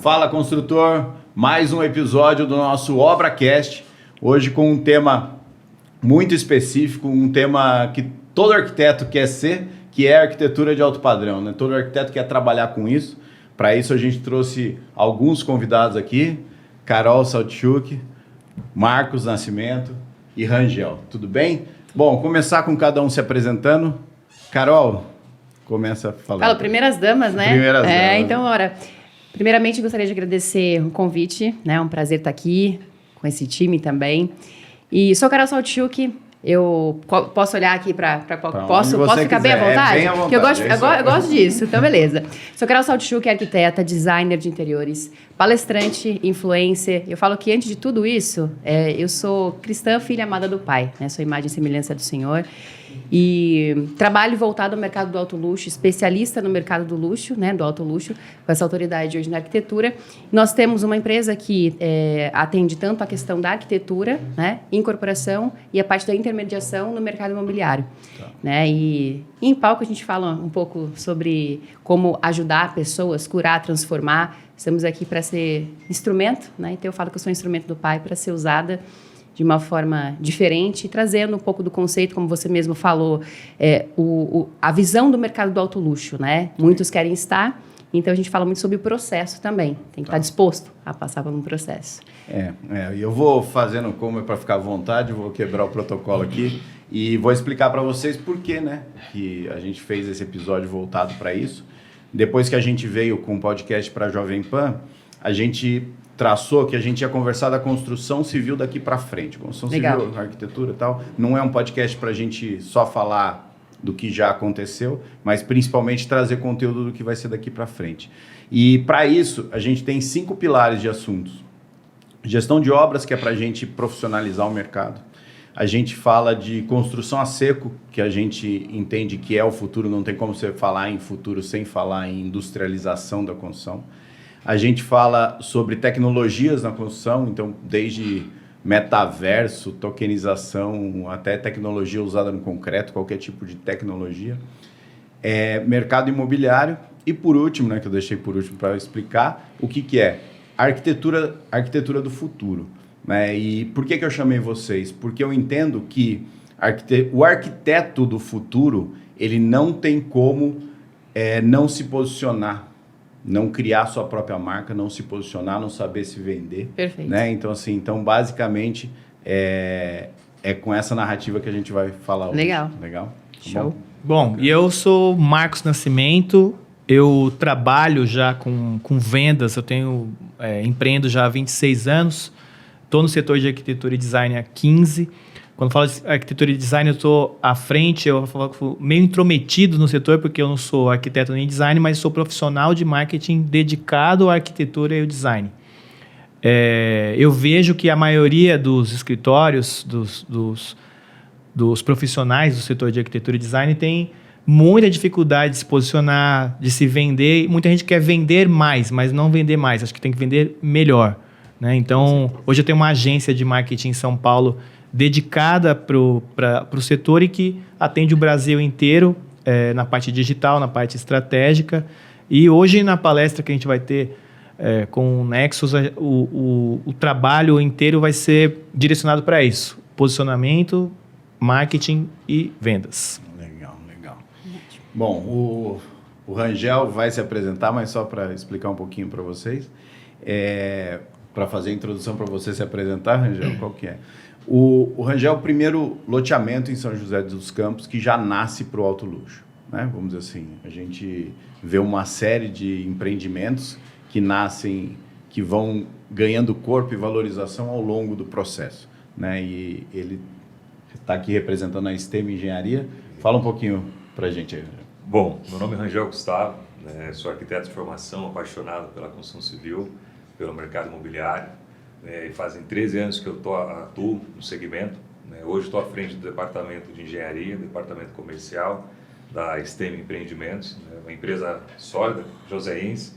Fala construtor, mais um episódio do nosso ObraCast, hoje com um tema muito específico, um tema que todo arquiteto quer ser, que é a arquitetura de alto padrão, né? Todo arquiteto quer trabalhar com isso. Para isso a gente trouxe alguns convidados aqui, Carol Saltchuk, Marcos Nascimento e Rangel. Tudo bem? Bom, começar com cada um se apresentando. Carol, começa falando. Fala, primeiras damas, né? Primeiras damas. Então, ora, primeiramente gostaria de agradecer o convite, né? É um prazer estar aqui com esse time também. E sou Carol Saltchuk. Eu posso olhar aqui para posso ficar bem à vontade? Bem à vontade. Porque eu gosto disso, então beleza. Sou Carol Saltchuk, arquiteta, designer de interiores, palestrante, influencer. Eu falo que antes de tudo isso, eu sou cristã, filha amada do Pai, né? Sou imagem e semelhança do Senhor. E trabalho voltado ao mercado do alto luxo, especialista no mercado do luxo, né, do alto luxo, com essa autoridade hoje na arquitetura. Nós temos uma empresa que atende tanto a questão da arquitetura, né, incorporação e a parte da intermediação no mercado imobiliário. Tá. Né, e em palco a gente fala um pouco sobre como ajudar pessoas, curar, transformar. Estamos aqui para ser instrumento, né, então eu falo que eu sou instrumento do Pai para ser usada de uma forma diferente, trazendo um pouco do conceito, como você mesmo falou, a visão do mercado do alto luxo, né? Muitos querem estar, então a gente fala muito sobre o processo também. Tem que estar disposto a passar por um processo. E eu vou fazendo como é para ficar à vontade, vou quebrar o protocolo aqui e vou explicar para vocês por que, né, que a gente fez esse episódio voltado para isso. Depois que a gente veio com o podcast para a Jovem Pan, a gente traçou que a gente ia conversar da construção civil daqui para frente. Construção civil, arquitetura e tal. Não é um podcast para a gente só falar do que já aconteceu, mas principalmente trazer conteúdo do que vai ser daqui para frente. E para isso, a gente tem 5 pilares de assuntos. Gestão de obras, que é para a gente profissionalizar o mercado. A gente fala de construção a seco, que a gente entende que é o futuro. Não tem como você falar em futuro sem falar em industrialização da construção. A gente fala sobre tecnologias na construção, então desde metaverso, tokenização, até tecnologia usada no concreto, qualquer tipo de tecnologia. Mercado imobiliário e por último, né, que eu deixei por último para explicar, o que é arquitetura do futuro. Né? E por que eu chamei vocês? Porque eu entendo que o arquiteto do futuro, ele não tem como não se posicionar, não criar sua própria marca, não se posicionar, não saber se vender. Perfeito. Né? Então, basicamente, é com essa narrativa que a gente vai falar hoje. Legal? Show. Bom, e eu sou Marcos Nascimento, eu trabalho já com vendas, eu empreendo já há 26 anos, estou no setor de arquitetura e design há 15. Quando falo de arquitetura e design, eu estou à frente, eu falo meio intrometido no setor, porque eu não sou arquiteto nem design, mas sou profissional de marketing dedicado à arquitetura e ao design. Eu vejo que a maioria dos escritórios, dos profissionais do setor de arquitetura e design tem muita dificuldade de se posicionar, de se vender. Muita gente quer vender mais, mas não vender mais, acho que tem que vender melhor. Né? Então, hoje eu tenho uma agência de marketing em São Paulo dedicada para o setor e que atende o Brasil inteiro na parte digital, na parte estratégica. E hoje, na palestra que a gente vai ter com o Nexus, o trabalho inteiro vai ser direcionado para isso. Posicionamento, marketing e vendas. Legal. Bom, o Rangel vai se apresentar, mas só para explicar um pouquinho para vocês. Para fazer a introdução para você se apresentar, Rangel, qual que é? O Rangel é o primeiro loteamento em São José dos Campos que já nasce para o alto luxo. Né? Vamos dizer assim, a gente vê uma série de empreendimentos que nascem, que vão ganhando corpo e valorização ao longo do processo. Né? E ele está aqui representando a STEM Engenharia. Fala um pouquinho para a gente aí, Rangel. Bom, meu nome é Rangel Gustavo, né? Sou arquiteto de formação, apaixonado pela construção civil, pelo mercado imobiliário. Fazem 13 anos que eu atuo no segmento. Hoje estou à frente do departamento de engenharia, departamento comercial da STEM Empreendimentos, uma empresa sólida, joseense,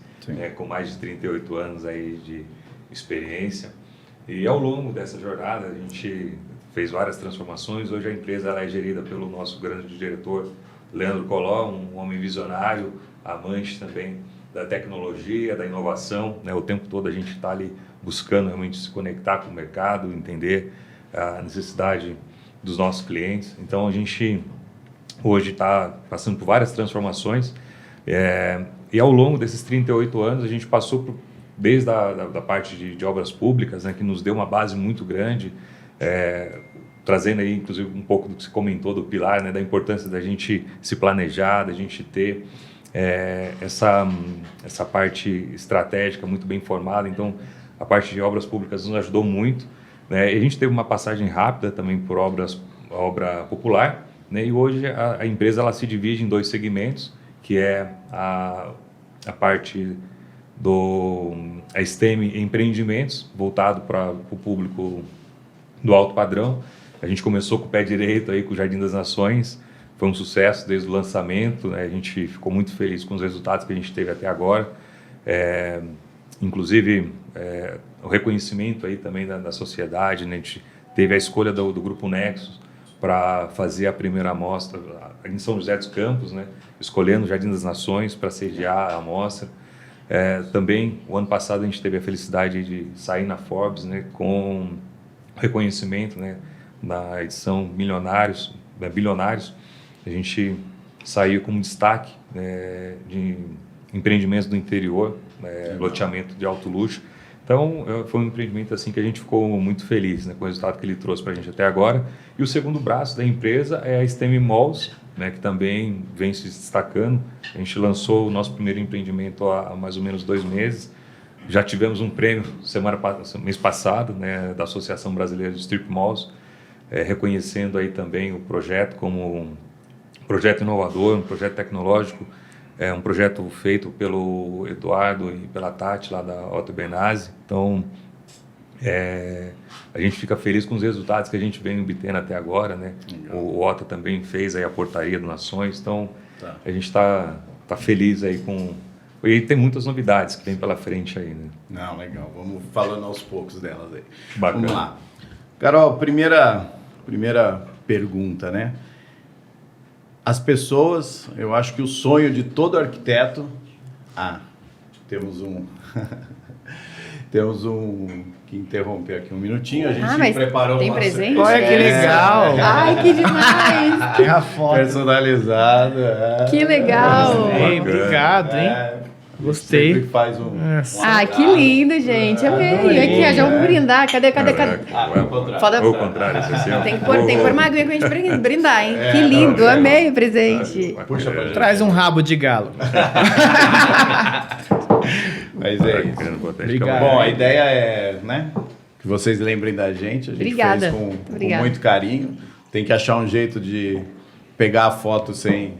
com mais de 38 anos aí de experiência. E ao longo dessa jornada a gente fez várias transformações. Hoje a empresa ela é gerida pelo nosso grande diretor, Leandro Colló, um homem visionário, amante também da tecnologia, da inovação, né? O tempo todo a gente está ali buscando realmente se conectar com o mercado, entender a necessidade dos nossos clientes. Então a gente hoje está passando por várias transformações e ao longo desses 38 anos a gente passou desde da parte de obras públicas, né, que nos deu uma base muito grande, trazendo aí inclusive um pouco do que você comentou do pilar, né, da importância da gente se planejar, da gente ter essa parte estratégica muito bem formada. Então a parte de obras públicas nos ajudou muito, né, e a gente teve uma passagem rápida também por obra popular, né, e hoje a empresa ela se divide em 2 segmentos, que é a parte a STEM Empreendimentos, voltado para o público do alto padrão. A gente começou com o pé direito aí com o Jardim das Nações, foi um sucesso desde o lançamento, né? A gente ficou muito feliz com os resultados que a gente teve até agora, inclusive o reconhecimento aí também da sociedade, né? A gente teve a escolha do Grupo Nexus para fazer a primeira amostra em São José dos Campos, né? Escolhendo o Jardim das Nações para sediar a amostra. Também, o ano passado, a gente teve a felicidade de sair na Forbes, né, com reconhecimento, né, na edição Bilionários. A gente saiu como destaque, né, de empreendimentos do interior, loteamento de alto luxo. Então, foi um empreendimento assim que a gente ficou muito feliz, né, com o resultado que ele trouxe para a gente até agora. E o segundo braço da empresa é a STEM Malls, né, que também vem se destacando. A gente lançou o nosso primeiro empreendimento há mais ou menos 2 meses. Já tivemos um prêmio mês passado, né, da Associação Brasileira de Strip Malls, reconhecendo aí também o projeto como um projeto inovador, um projeto tecnológico, um projeto feito pelo Eduardo e pela Tati lá da Otto Benazzi. Então, a gente fica feliz com os resultados que a gente vem obtendo até agora, né? O Otto também fez aí a portaria do Nações, então a gente está feliz aí com... E tem muitas novidades que vem pela frente aí, né? Não, legal. Vamos falando aos poucos delas aí. Bacana. Vamos lá. Carol, primeira pergunta, né? As pessoas, eu acho que o sonho de todo arquiteto... temos um que interromper aqui um minutinho. A gente preparou tem uma presente? Olha que legal! Ai, que demais! Tem a foto. Personalizada. Que legal! Obrigado, hein? Gostei. Sempre faz um Que lindo, gente. Amei. Aqui, já vamos brindar. Cadê? o contrário. Ou o contrário, esse assim, Tem que pôr uma aguinha pra gente brindar, hein? Que lindo. Amei o presente. Puxa pra gente. Traz um rabo de galo. Mas é isso. Obrigado. Bom, a ideia é, né, que vocês lembrem da gente. A gente Obrigada. fez com Obrigada. muito carinho. Tem que achar um jeito de pegar a foto sem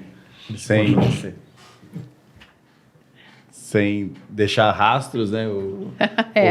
deixar rastros, né? O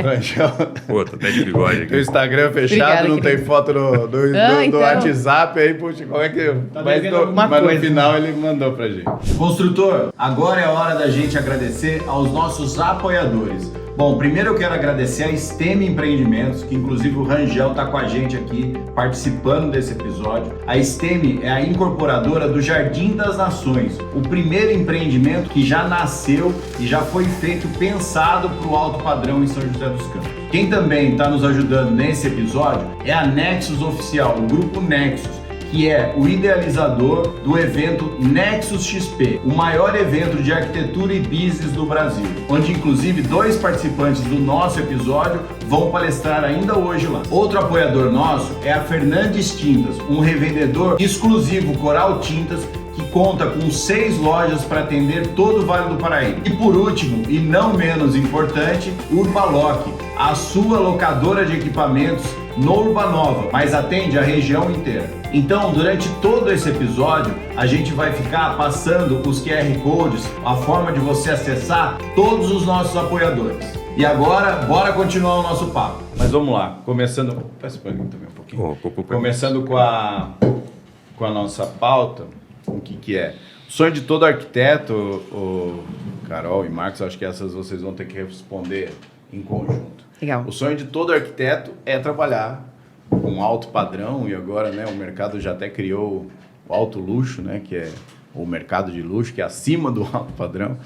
Rangel. Pô, tô até de bigode Tem o aqui. Instagram fechado, Obrigada, não querido. tem foto do então. WhatsApp, aí, puxa, como é que... Mas no coisa. final ele mandou pra gente. Construtor, agora é a hora da gente agradecer aos nossos apoiadores. Bom, primeiro eu quero agradecer a STEM Empreendimentos, que inclusive o Rangel tá com a gente aqui, participando desse episódio. A STEM é a incorporadora do Jardim das Nações, o primeiro empreendimento que já nasceu e já foi feito pensado para o alto padrão em São José dos Campos. Quem também está nos ajudando nesse episódio é a Nexus Oficial, o Grupo Nexus, que é o idealizador do evento Nexus XP, o maior evento de arquitetura e business do Brasil, onde inclusive 2 participantes do nosso episódio vão palestrar ainda hoje lá. Outro apoiador nosso é a Fernandes Tintas, um revendedor exclusivo Coral Tintas, que conta com 6 lojas para atender todo o Vale do Paraíba. E por último, e não menos importante, Urbalock, a sua locadora de equipamentos no Urbanova, mas atende a região inteira. Então, durante todo esse episódio, a gente vai ficar passando os QR Codes, a forma de você acessar todos os nossos apoiadores. E agora, bora continuar o nosso papo. Mas vamos lá, começando... Peço para mim também um pouquinho. Começando com a nossa pauta, o que é? O sonho de todo arquiteto, o Carol e Marcos, acho que essas vocês vão ter que responder em conjunto. Legal. O sonho de todo arquiteto é trabalhar com alto padrão, e agora, né, o mercado já até criou o alto luxo, né, que é ou mercado de luxo, que é acima do alto padrão.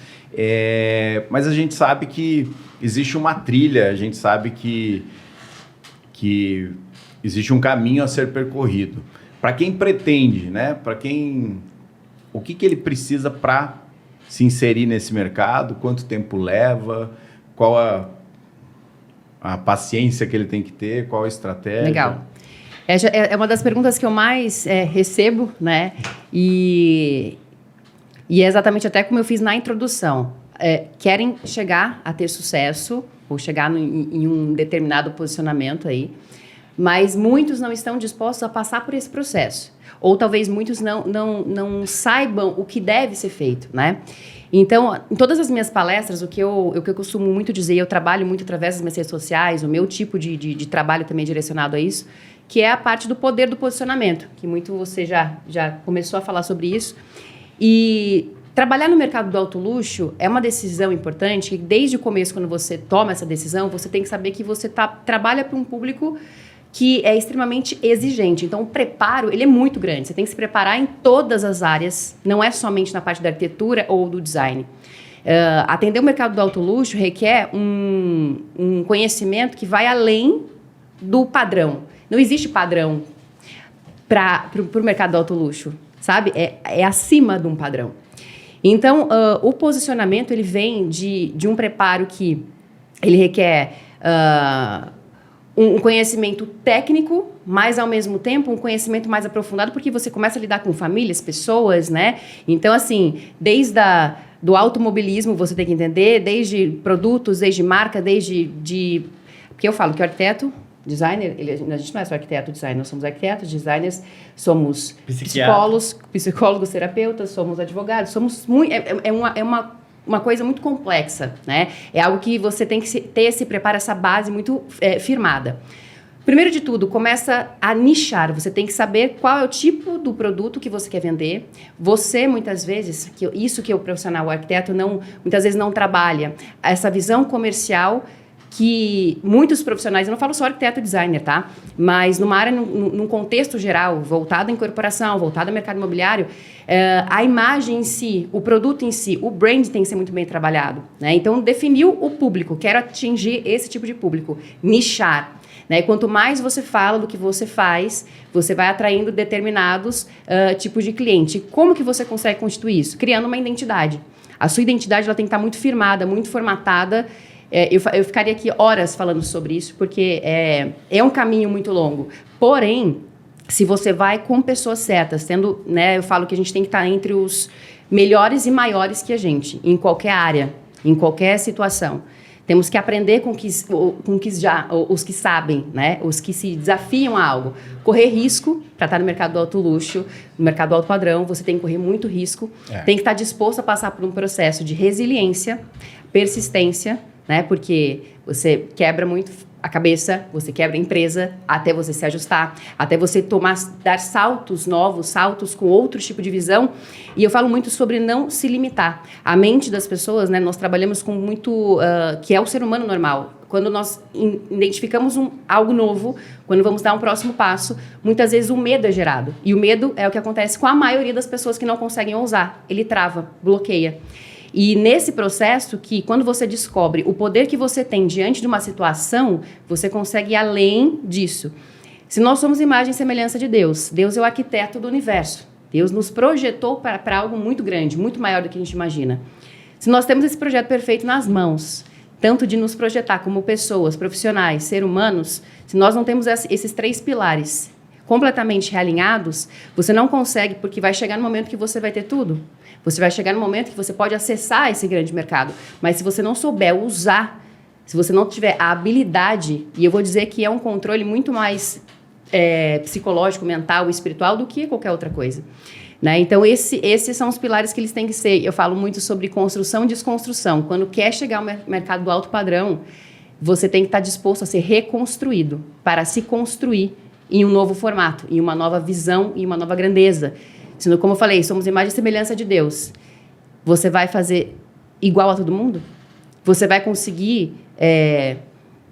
Mas a gente sabe que existe uma trilha, a gente sabe que existe um caminho a ser percorrido. Para quem pretende, né? O que ele precisa para se inserir nesse mercado? Quanto tempo leva? Qual a paciência que ele tem que ter? Qual a estratégia? Legal. É uma das perguntas que eu mais recebo, né? E é exatamente até como eu fiz na introdução. Querem chegar a ter sucesso ou chegar em um determinado posicionamento aí, mas muitos não estão dispostos a passar por esse processo. Ou talvez muitos não saibam o que deve ser feito, né? Então, em todas as minhas palestras, o que eu costumo muito dizer, eu trabalho muito através das minhas redes sociais, o meu tipo de trabalho também é direcionado a isso, que é a parte do poder do posicionamento, que muito você já começou a falar sobre isso. E trabalhar no mercado do alto luxo é uma decisão importante, que desde o começo, quando você toma essa decisão, você tem que saber que você trabalha para um público que é extremamente exigente. Então, o preparo, ele é muito grande. Você tem que se preparar em todas as áreas, não é somente na parte da arquitetura ou do design. Atender o mercado do alto luxo requer um conhecimento que vai além do padrão. Não existe padrão para o mercado do alto luxo, sabe? É acima de um padrão. Então, o posicionamento, ele vem de um preparo que ele requer um conhecimento técnico, mas, ao mesmo tempo, um conhecimento mais aprofundado, porque você começa a lidar com famílias, pessoas, né? Então, assim, desde do automobilismo, você tem que entender, desde produtos, desde marca, porque eu falo que o arquiteto, designer, a gente não é só arquiteto, designer, nós somos arquitetos, designers, somos psicólogos, terapeutas, somos advogados, somos muito... uma coisa muito complexa, né? É algo que você tem que ter esse preparo, essa base muito firmada. Primeiro de tudo, começa a nichar. Você tem que saber qual é o tipo do produto que você quer vender. Você, muitas vezes, isso que o profissional, o arquiteto, muitas vezes não trabalha. Essa visão comercial que muitos profissionais, eu não falo só arquiteto e designer, tá? Mas numa área, num contexto geral, voltado à incorporação, voltado ao mercado imobiliário, a imagem em si, o produto em si, o brand tem que ser muito bem trabalhado, né? Então, definiu o público, quero atingir esse tipo de público, nichar, né? Quanto mais você fala do que você faz, você vai atraindo determinados tipos de cliente. Como que você consegue constituir isso? Criando uma identidade. A sua identidade ela tem que estar muito firmada, muito formatada. Eu ficaria aqui horas falando sobre isso, porque é um caminho muito longo. Porém, se você vai com pessoas certas, né, eu falo que a gente tem que estar entre os melhores e maiores que a gente, em qualquer área, em qualquer situação. Temos que aprender com os que sabem, né, os que se desafiam a algo. Correr risco para estar no mercado do alto luxo, no mercado do alto padrão, você tem que correr muito risco. Tem que estar disposto a passar por um processo de resiliência, persistência, né? Porque você quebra muito a cabeça, você quebra a empresa, até você se ajustar, até você dar saltos novos, saltos com outro tipo de visão. E eu falo muito sobre não se limitar. A mente das pessoas, né? Nós trabalhamos com muito... que é o ser humano normal. Quando nós identificamos algo novo, quando vamos dar um próximo passo, muitas vezes o medo é gerado. E o medo é o que acontece com a maioria das pessoas que não conseguem ousar. Ele trava, bloqueia. E nesse processo que, quando você descobre o poder que você tem diante de uma situação, você consegue ir além disso. Se nós somos imagem e semelhança de Deus, Deus é o arquiteto do universo. Deus nos projetou para algo muito grande, muito maior do que a gente imagina. Se nós temos esse projeto perfeito nas mãos, tanto de nos projetar como pessoas, profissionais, seres humanos, se nós não temos esses 3 pilares completamente realinhados, você não consegue, porque vai chegar no momento que você vai ter tudo. Você vai chegar no momento que você pode acessar esse grande mercado. Mas se você não souber usar, se você não tiver a habilidade, e eu vou dizer que é um controle muito mais psicológico, mental, espiritual do que qualquer outra coisa. Né? Então, esses são os pilares que eles têm que ser. Eu falo muito sobre construção e desconstrução. Quando quer chegar ao mercado do alto padrão, você tem que estar disposto a ser reconstruído para se construir em um novo formato, em uma nova visão, em uma nova grandeza. Como eu falei, somos imagem e semelhança de Deus. Você vai fazer igual a todo mundo? Você vai conseguir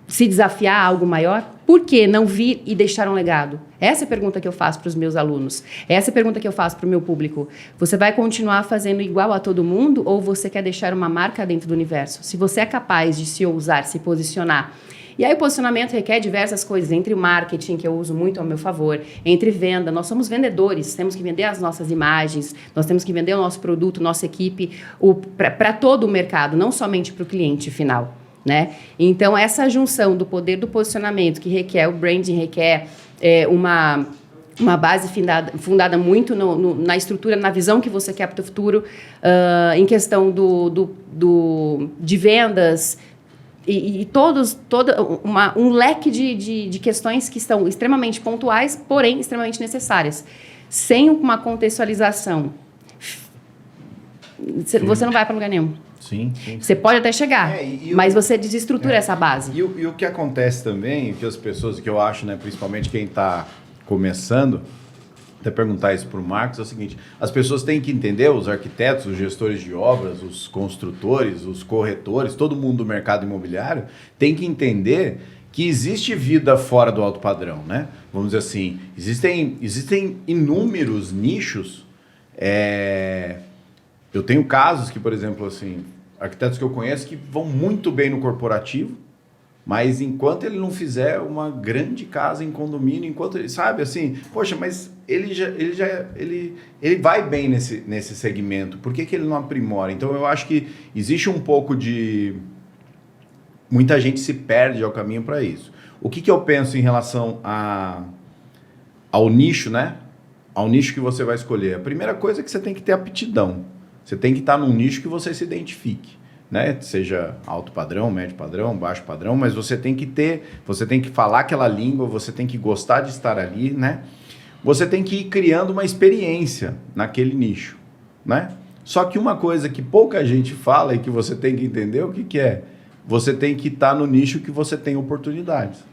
se desafiar a algo maior? Por que não vir e deixar um legado? Essa é a pergunta que eu faço para os meus alunos. Essa é a pergunta que eu faço para o meu público. Você vai continuar fazendo igual a todo mundo ou você quer deixar uma marca dentro do universo? Se você é capaz de se ousar, se posicionar. E aí o posicionamento requer diversas coisas, entre o marketing, que eu uso muito ao meu favor, entre venda. Nós somos vendedores, temos que vender as nossas imagens, nós temos que vender o nosso produto, nossa equipe, para todo o mercado, não somente para o cliente final. Né? Então, essa junção do poder do posicionamento, que requer o branding, requer uma base fundada muito na estrutura, na visão que você quer para o futuro, em questão de vendas, e um leque de questões que estão extremamente pontuais, porém extremamente necessárias. Sem uma contextualização, você não vai para lugar nenhum. Sim. Você pode até chegar, mas você desestrutura essa base. E o que acontece também, que as pessoas, que eu acho, né, principalmente quem está começando, até perguntar isso para o Marcos, é o seguinte: as pessoas têm que entender, os arquitetos, os gestores de obras, os construtores, os corretores, todo mundo do mercado imobiliário, tem que entender que existe vida fora do alto padrão, né? Vamos dizer assim, existem inúmeros nichos. Eu tenho casos que, por exemplo, assim, arquitetos que eu conheço que vão muito bem no corporativo, mas enquanto ele não fizer uma grande casa em condomínio, enquanto ele, sabe, assim, poxa, mas ele vai bem nesse segmento, por que ele não aprimora? Então eu acho que existe um pouco de... Muita gente se perde ao caminho para isso. O que eu penso em relação ao nicho, né? Ao nicho que você vai escolher. A primeira coisa é que você tem que ter aptidão. Você tem que estar num nicho que você se identifique, né? Seja alto padrão, médio padrão, baixo padrão, mas você tem que falar aquela língua, você tem que gostar de estar ali, né? Você tem que ir criando uma experiência naquele nicho, né? Só que uma coisa que pouca gente fala e que você tem que entender, o que é? Você tem que estar no nicho que você tem oportunidades,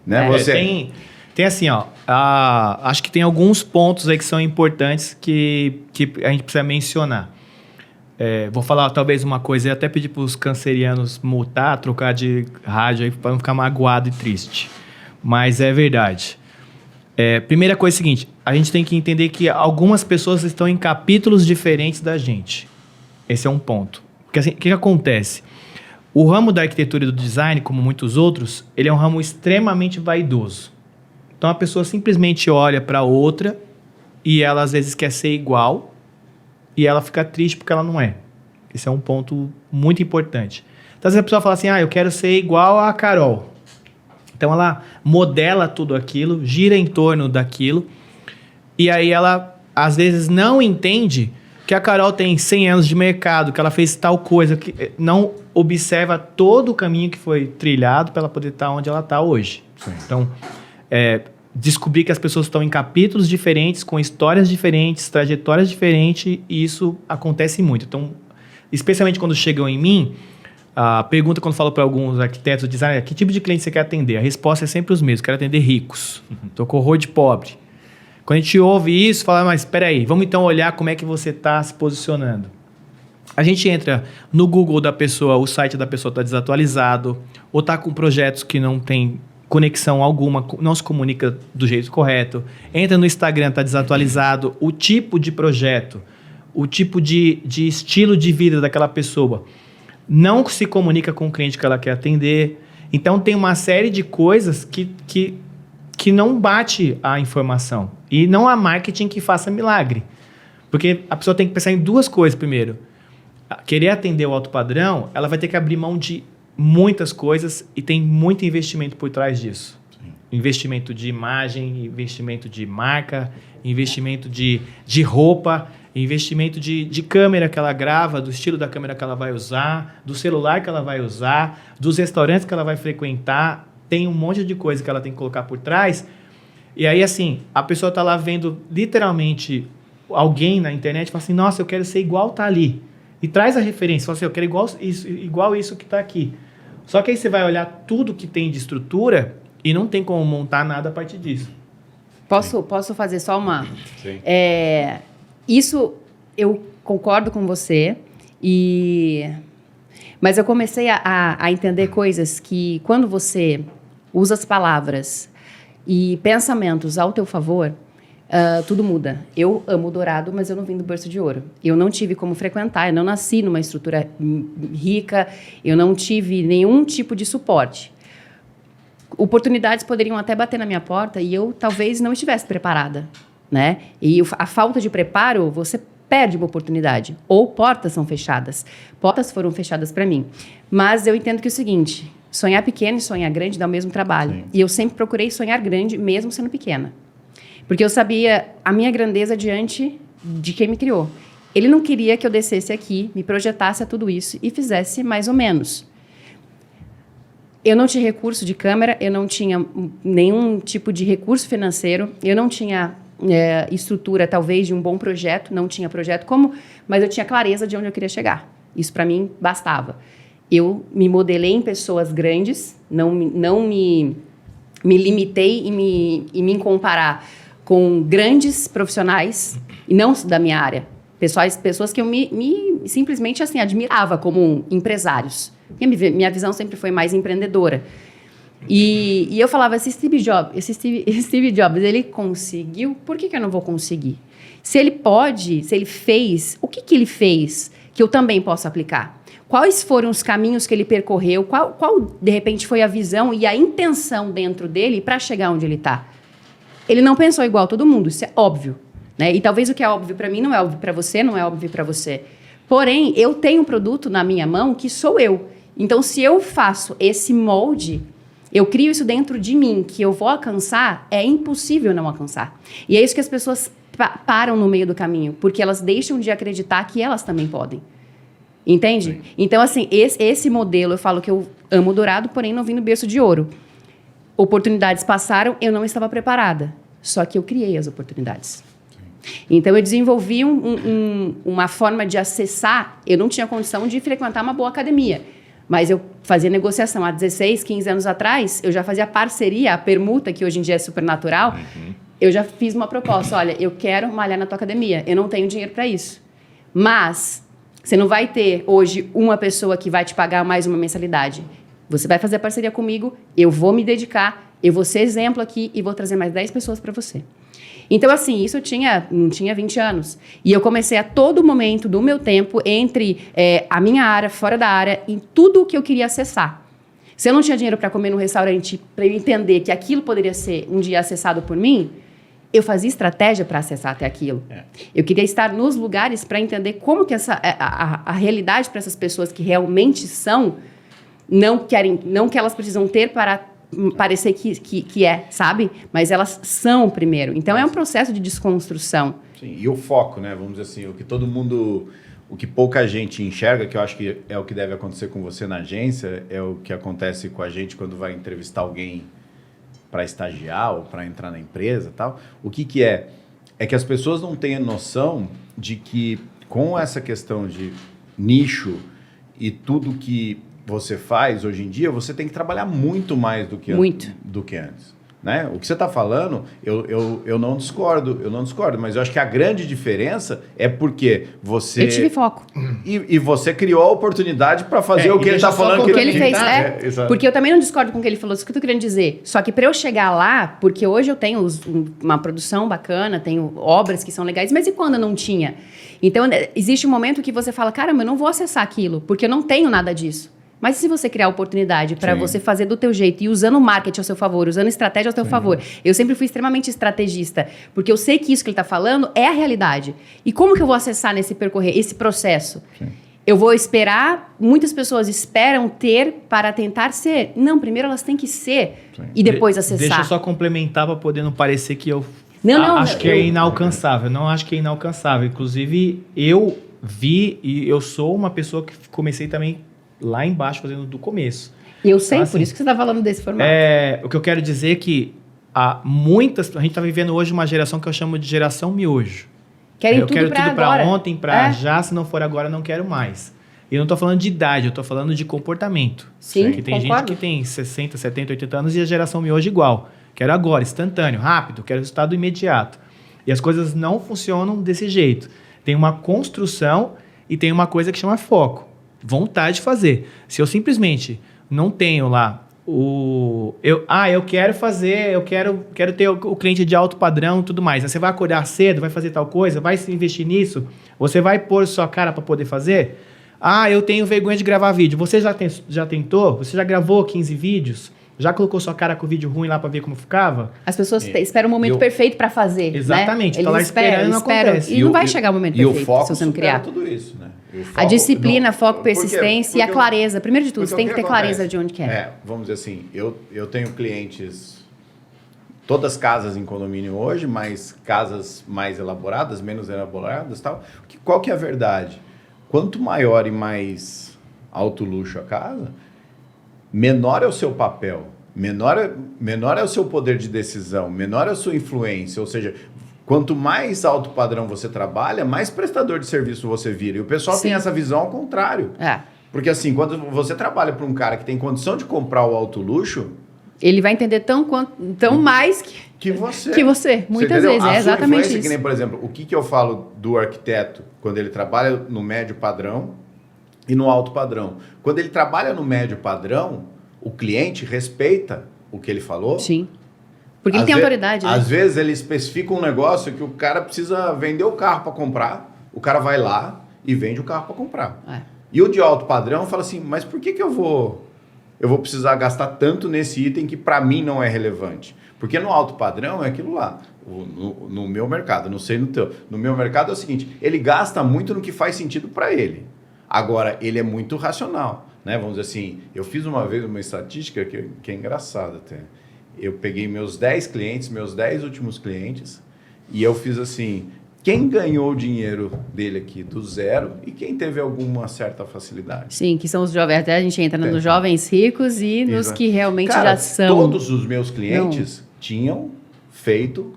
né? Tem assim, ó, acho que tem alguns pontos aí que são importantes que a gente precisa mencionar. Vou falar talvez uma coisa e até pedir para os cancerianos multar, trocar de rádio aí para não ficar magoado e triste. Mas é verdade. Primeira coisa é a seguinte: a gente tem que entender que algumas pessoas estão em capítulos diferentes da gente. Esse é um ponto. Porque assim, o que acontece? O ramo da arquitetura e do design, como muitos outros, ele é um ramo extremamente vaidoso. Então a pessoa simplesmente olha para outra e ela às vezes quer ser igual e ela fica triste porque ela não é. Esse é um ponto muito importante. Então às vezes a pessoa fala assim: eu quero ser igual a Carol. Então ela modela tudo aquilo, gira em torno daquilo e aí ela às vezes não entende que a Carol tem 100 anos de mercado, que ela fez tal coisa, que não observa todo o caminho que foi trilhado para ela poder estar onde ela está hoje. Sim. Então, descobrir que as pessoas estão em capítulos diferentes, com histórias diferentes, trajetórias diferentes, e isso acontece muito. Então, especialmente quando chegam em mim, a pergunta quando eu falo para alguns arquitetos, dizem: que tipo de cliente você quer atender? A resposta é sempre os mesmos: quero atender ricos, estou com horror de pobre. Quando a gente ouve isso, fala: mas espera aí, vamos então olhar como é que você está se posicionando. A gente entra no Google da pessoa, o site da pessoa está desatualizado, ou está com projetos que não tem conexão alguma, não se comunica do jeito correto. Entra no Instagram, está desatualizado. O tipo de projeto, o tipo de estilo de vida daquela pessoa não se comunica com o cliente que ela quer atender. Então tem uma série de coisas que não bate a informação. E não há marketing que faça milagre. Porque a pessoa tem que pensar em duas coisas primeiro. Querer atender o alto padrão, ela vai ter que abrir mão de muitas coisas e tem muito investimento por trás disso. Sim. Investimento de imagem, investimento de marca, investimento de roupa, investimento de câmera que ela grava, do estilo da câmera que ela vai usar, do celular que ela vai usar, dos restaurantes que ela vai frequentar. Tem um monte de coisa que ela tem que colocar por trás. E aí, assim, a pessoa está lá vendo literalmente alguém na internet e fala assim: nossa, eu quero ser igual tá ali. E traz a referência, fala assim: eu quero igual isso que está aqui. Só que aí você vai olhar tudo que tem de estrutura e não tem como montar nada a partir disso. Posso fazer só uma... Sim. Isso eu concordo com você, mas eu comecei a entender coisas que quando você usa as palavras e pensamentos ao teu favor, tudo muda. Eu amo o dourado, mas eu não vim do berço de ouro. Eu não tive como frequentar, eu não nasci numa estrutura rica, eu não tive nenhum tipo de suporte. Oportunidades poderiam até bater na minha porta e eu talvez não estivesse preparada, né? E a falta de preparo, você perde uma oportunidade. Ou portas são fechadas. Portas foram fechadas para mim. Mas eu entendo que é o seguinte, sonhar pequeno e sonhar grande dá o mesmo trabalho. Sim. E eu sempre procurei sonhar grande, mesmo sendo pequena. Porque eu sabia a minha grandeza diante de quem me criou. Ele não queria que eu descesse aqui, me projetasse a tudo isso e fizesse mais ou menos. Eu não tinha recurso de câmera, eu não tinha nenhum tipo de recurso financeiro, eu não tinha estrutura, talvez, de um bom projeto, não tinha projeto mas eu tinha clareza de onde eu queria chegar. Isso, para mim, bastava. Eu me modelei em pessoas grandes, não me limitei em me comparar com grandes profissionais, e não da minha área. Pessoas que eu simplesmente assim, admirava como empresários. Minha visão sempre foi mais empreendedora. E eu falava, esse Steve Jobs, ele conseguiu, por que eu não vou conseguir? Se ele pode, se ele fez, o que ele fez que eu também posso aplicar? Quais foram os caminhos que ele percorreu? Qual de repente, foi a visão e a intenção dentro dele para chegar onde ele está? Ele não pensou igual a todo mundo, isso é óbvio. Né? E talvez o que é óbvio para mim não é óbvio para você, não é óbvio para você. Porém, eu tenho um produto na minha mão que sou eu. Então, se eu faço esse molde, eu crio isso dentro de mim, que eu vou alcançar, é impossível não alcançar. E é isso que as pessoas param no meio do caminho, porque elas deixam de acreditar que elas também podem. Entende? Sim. Então, assim, esse modelo, eu falo que eu amo o dourado, porém não vim no berço de ouro. Oportunidades passaram, eu não estava preparada. Só que eu criei as oportunidades. Então, eu desenvolvi uma forma de acessar. Eu não tinha condição de frequentar uma boa academia, mas eu fazia negociação. Há 16, 15 anos atrás, eu já fazia parceria, a permuta, que hoje em dia é super natural. Uhum. Eu já fiz uma proposta. Olha, eu quero malhar na tua academia. Eu não tenho dinheiro para isso. Mas você não vai ter hoje uma pessoa que vai te pagar mais uma mensalidade. Você vai fazer parceria comigo, eu vou me dedicar, eu vou ser exemplo aqui e vou trazer mais 10 pessoas para você. Então, assim, isso não tinha 20 anos. E eu comecei a todo momento do meu tempo, entre a minha área, fora da área, em tudo o que eu queria acessar. Se eu não tinha dinheiro para comer no restaurante, para eu entender que aquilo poderia ser um dia acessado por mim, eu fazia estratégia para acessar até aquilo. Eu queria estar nos lugares para entender como que a realidade para essas pessoas que realmente são, não que elas precisam ter para parecer que é, sabe? Mas elas são primeiro. Então, é um processo de desconstrução. Sim, e o foco, né? Vamos dizer assim, o que pouca gente enxerga, que eu acho que é o que deve acontecer com você na agência, é o que acontece com a gente quando vai entrevistar alguém para estagiar ou para entrar na empresa e tal. O que é? É que as pessoas não têm a noção de que com essa questão de nicho e tudo que você faz hoje em dia, você tem que trabalhar muito mais do que antes. Né? O que você está falando, eu não discordo, mas eu acho que a grande diferença é porque você... Eu tive foco. E você criou a oportunidade para fazer o que ele está falando. O que ele fez, porque eu também não discordo com o que ele falou, isso que eu estou querendo dizer. Só que para eu chegar lá, porque hoje eu tenho uma produção bacana, tenho obras que são legais, mas e quando eu não tinha? Então, existe um momento que você fala, caramba, eu não vou acessar aquilo, porque eu não tenho nada disso. Mas se você criar oportunidade para você fazer do teu jeito e usando o marketing ao seu favor, usando estratégia ao seu favor. Eu sempre fui extremamente estrategista, porque eu sei que isso que ele está falando é a realidade. E como que eu vou acessar esse processo? Sim. Eu vou esperar, muitas pessoas esperam ter para tentar ser. Não, primeiro elas têm que ser e depois acessar. Deixa eu só complementar para poder não parecer que eu acho que é inalcançável. Não acho que é inalcançável. Inclusive, eu vi e eu sou uma pessoa que comecei também lá embaixo, fazendo do começo. E eu sei, então, assim, por isso que você está falando desse formato. O que eu quero dizer é que a gente está vivendo hoje uma geração que eu chamo de geração miojo. Eu quero tudo para ontem, para já, se não for agora, não quero mais. E eu não estou falando de idade, eu estou falando de comportamento. Sim, que tem gente que tem 60, 70, 80 anos e a geração miojo igual. Quero agora, instantâneo, rápido, quero resultado imediato. E as coisas não funcionam desse jeito. Tem uma construção e tem uma coisa que chama foco. Vontade de fazer. Se eu simplesmente não tenho lá Eu quero ter o cliente de alto padrão e tudo mais. Você vai acordar cedo, vai fazer tal coisa, vai se investir nisso, você vai pôr sua cara para poder fazer? Eu tenho vergonha de gravar vídeo. Você já tentou? Você já gravou 15 vídeos? Já colocou sua cara com o vídeo ruim lá para ver como ficava? As pessoas esperam o momento perfeito para fazer. Exatamente, né? Tá lá esperando, não acontece. E não vai chegar o momento perfeito o foco se você não criar. tudo isso, né? A disciplina, foco, persistência e a clareza. Primeiro de tudo, você tem que ter clareza de onde quer. Vamos dizer assim, eu tenho clientes, todas casas em condomínio hoje, mas casas mais elaboradas, menos elaboradas e tal. Qual que é a verdade? Quanto maior e mais alto luxo a casa, menor é o seu papel, menor é o seu poder de decisão, menor é a sua influência, ou seja, quanto mais alto padrão você trabalha, mais prestador de serviço você vira. E o pessoal tem essa visão ao contrário. Porque assim, quando você trabalha para um cara que tem condição de comprar o alto luxo, ele vai entender tão mais que você. Muitas vezes, é exatamente isso. Que nem, por exemplo, o que eu falo do arquiteto quando ele trabalha no médio padrão e no alto padrão. Quando ele trabalha no médio padrão, o cliente respeita o que ele falou. Sim. Porque ele tem autoridade, né? Às vezes ele especifica um negócio que o cara precisa vender o carro para comprar, o cara vai lá e vende o carro para comprar. E o de alto padrão fala assim, mas por que eu vou precisar gastar tanto nesse item que para mim não é relevante? Porque no alto padrão é aquilo lá. No meu mercado, não sei no teu. No meu mercado é o seguinte, ele gasta muito no que faz sentido para ele. Agora, ele é muito racional, né? Vamos dizer assim, eu fiz uma vez uma estatística que é engraçada até. Eu peguei meus 10 clientes, meus 10 últimos clientes, e eu fiz assim, quem ganhou o dinheiro dele aqui do zero e quem teve alguma certa facilidade. Sim, que são os jovens, até a gente entra nos jovens ricos e nos que realmente já são. Todos os meus clientes tinham feito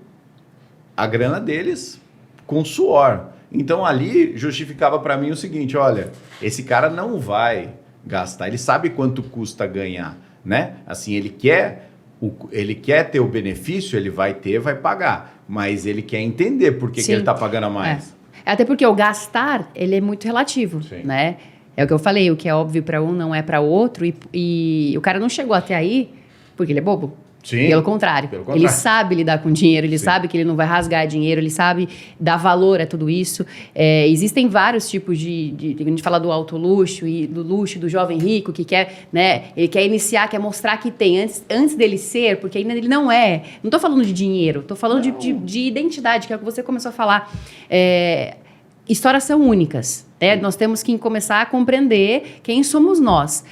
a grana deles com suor. Então ali justificava para mim o seguinte, olha, esse cara não vai gastar, ele sabe quanto custa ganhar, né? Assim, ele quer ter o benefício, ele vai ter, vai pagar. Mas ele quer entender por que ele está pagando a mais. Até porque o gastar, ele é muito relativo, né? É o que eu falei, o que é óbvio para um não é para outro. E o cara não chegou até aí porque ele é bobo. Sim, pelo contrário. Ele sabe lidar com dinheiro, ele sabe que ele não vai rasgar dinheiro, ele sabe dar valor a tudo isso. Existem vários tipos de a gente fala do alto luxo e do luxo do jovem rico que quer, né? Ele quer iniciar, quer mostrar que tem antes dele ser, porque ainda ele não é. Não estou falando de dinheiro, estou falando de identidade, que é o que você começou a falar. Histórias são únicas, né? Nós temos que começar a compreender quem somos nós.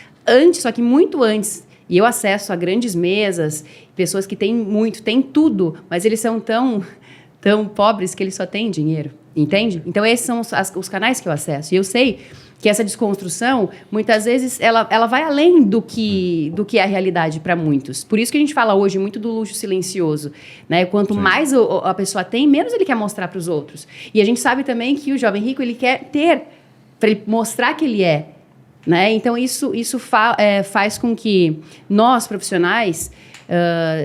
Só que muito antes. E eu acesso a grandes mesas, pessoas que têm muito, têm tudo, mas eles são tão pobres que eles só têm dinheiro, entende? Então, esses são os canais que eu acesso. E eu sei que essa desconstrução, muitas vezes, ela vai além do que é a realidade para muitos. Por isso que a gente fala hoje muito do luxo silencioso, né? Quanto mais a pessoa tem, menos ele quer mostrar para os outros. E a gente sabe também que o jovem rico, ele quer ter, para ele mostrar que ele é. Né? Então, isso faz com que nós, profissionais,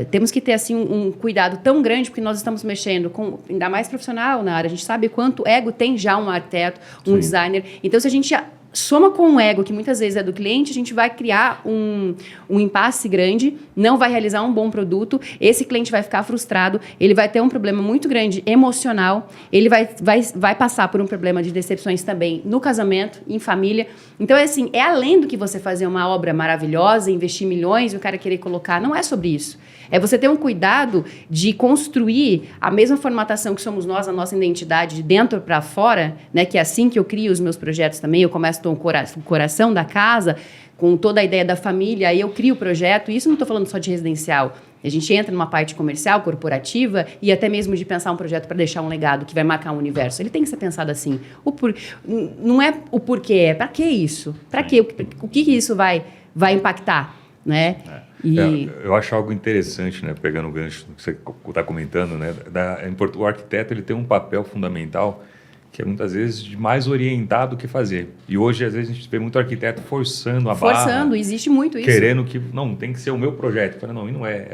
temos que ter assim, um cuidado tão grande, porque nós estamos mexendo com, ainda mais profissional na área, a gente sabe quanto ego tem já um arquiteto, um designer. Então, se a gente soma com o ego, que muitas vezes é do cliente, a gente vai criar um impasse grande, não vai realizar um bom produto, esse cliente vai ficar frustrado, ele vai ter um problema muito grande emocional, ele vai passar por um problema de decepções também no casamento, em família. Então, é além do que você fazer uma obra maravilhosa, investir milhões e o cara querer colocar, não é sobre isso. É você ter um cuidado de construir a mesma formatação que somos nós, a nossa identidade de dentro para fora, né? Que é assim que eu crio os meus projetos também, eu começo com o coração da casa, com toda a ideia da família, aí eu crio o projeto, e isso não estou falando só de residencial. A gente entra numa parte comercial, corporativa, e até mesmo de pensar um projeto para deixar um legado que vai marcar um universo. Ele tem que ser pensado assim. Não é o porquê, é para que isso? Para quê? O que isso vai impactar? Né? Eu acho algo interessante, né, pegando o gancho que você está comentando, né, o arquiteto ele tem um papel fundamental que é muitas vezes de mais orientar do que fazer. E hoje, às vezes, a gente vê muito arquiteto forçando a barra. Forçando, existe muito isso. Querendo que, não, tem que ser o meu projeto. Fala, não, e não é.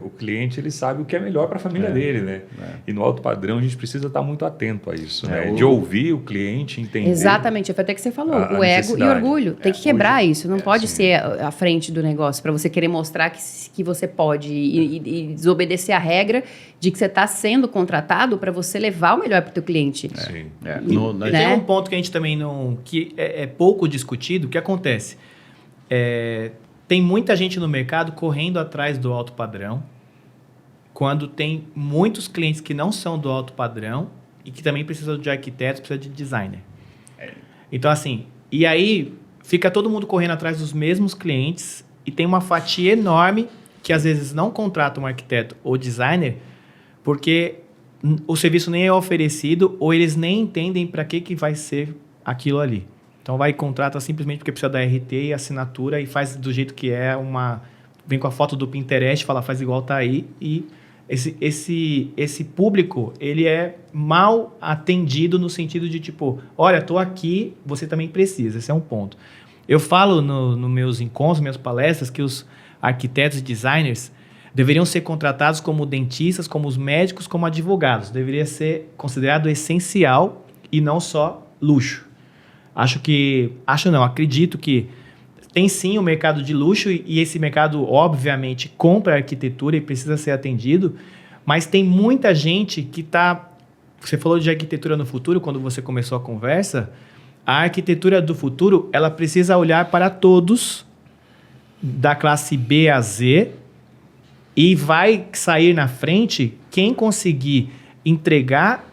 O cliente, ele sabe o que é melhor para a família dele, né? E no alto padrão, a gente precisa estar muito atento a isso, né? De ouvir o cliente, entender. Exatamente, foi até que você falou, a o ego e o orgulho. Tem que quebrar hoje, isso, não pode ser a frente do negócio, para você querer mostrar que você pode e desobedecer a regra de que você está sendo contratado para você levar o melhor para o teu cliente. Sim. E tem um ponto que a gente também não... que é pouco discutido. O que acontece? Tem muita gente no mercado correndo atrás do alto padrão, quando tem muitos clientes que não são do alto padrão e que também precisam de arquitetos, precisam de designer. Então, assim... E aí, fica todo mundo correndo atrás dos mesmos clientes e tem uma fatia enorme que, às vezes, não contrata um arquiteto ou designer porque o serviço nem é oferecido ou eles nem entendem para que vai ser aquilo ali. Então, vai e contrata simplesmente porque precisa da RT e assinatura e faz do jeito que é vem com a foto do Pinterest, fala, faz igual tá aí. E esse público, ele é mal atendido no sentido de, tipo, olha, tô aqui, você também precisa. Esse é um ponto. Eu falo nos meus encontros, minhas palestras, que os arquitetos e designers deveriam ser contratados como dentistas, como os médicos, como advogados. Deveria ser considerado essencial e não só luxo. Acredito que tem sim o mercado de luxo e esse mercado, obviamente, compra arquitetura e precisa ser atendido, mas tem muita gente que está... Você falou de arquitetura no futuro, quando você começou a conversa. A arquitetura do futuro, ela precisa olhar para todos, da classe B a Z, e vai sair na frente quem conseguir entregar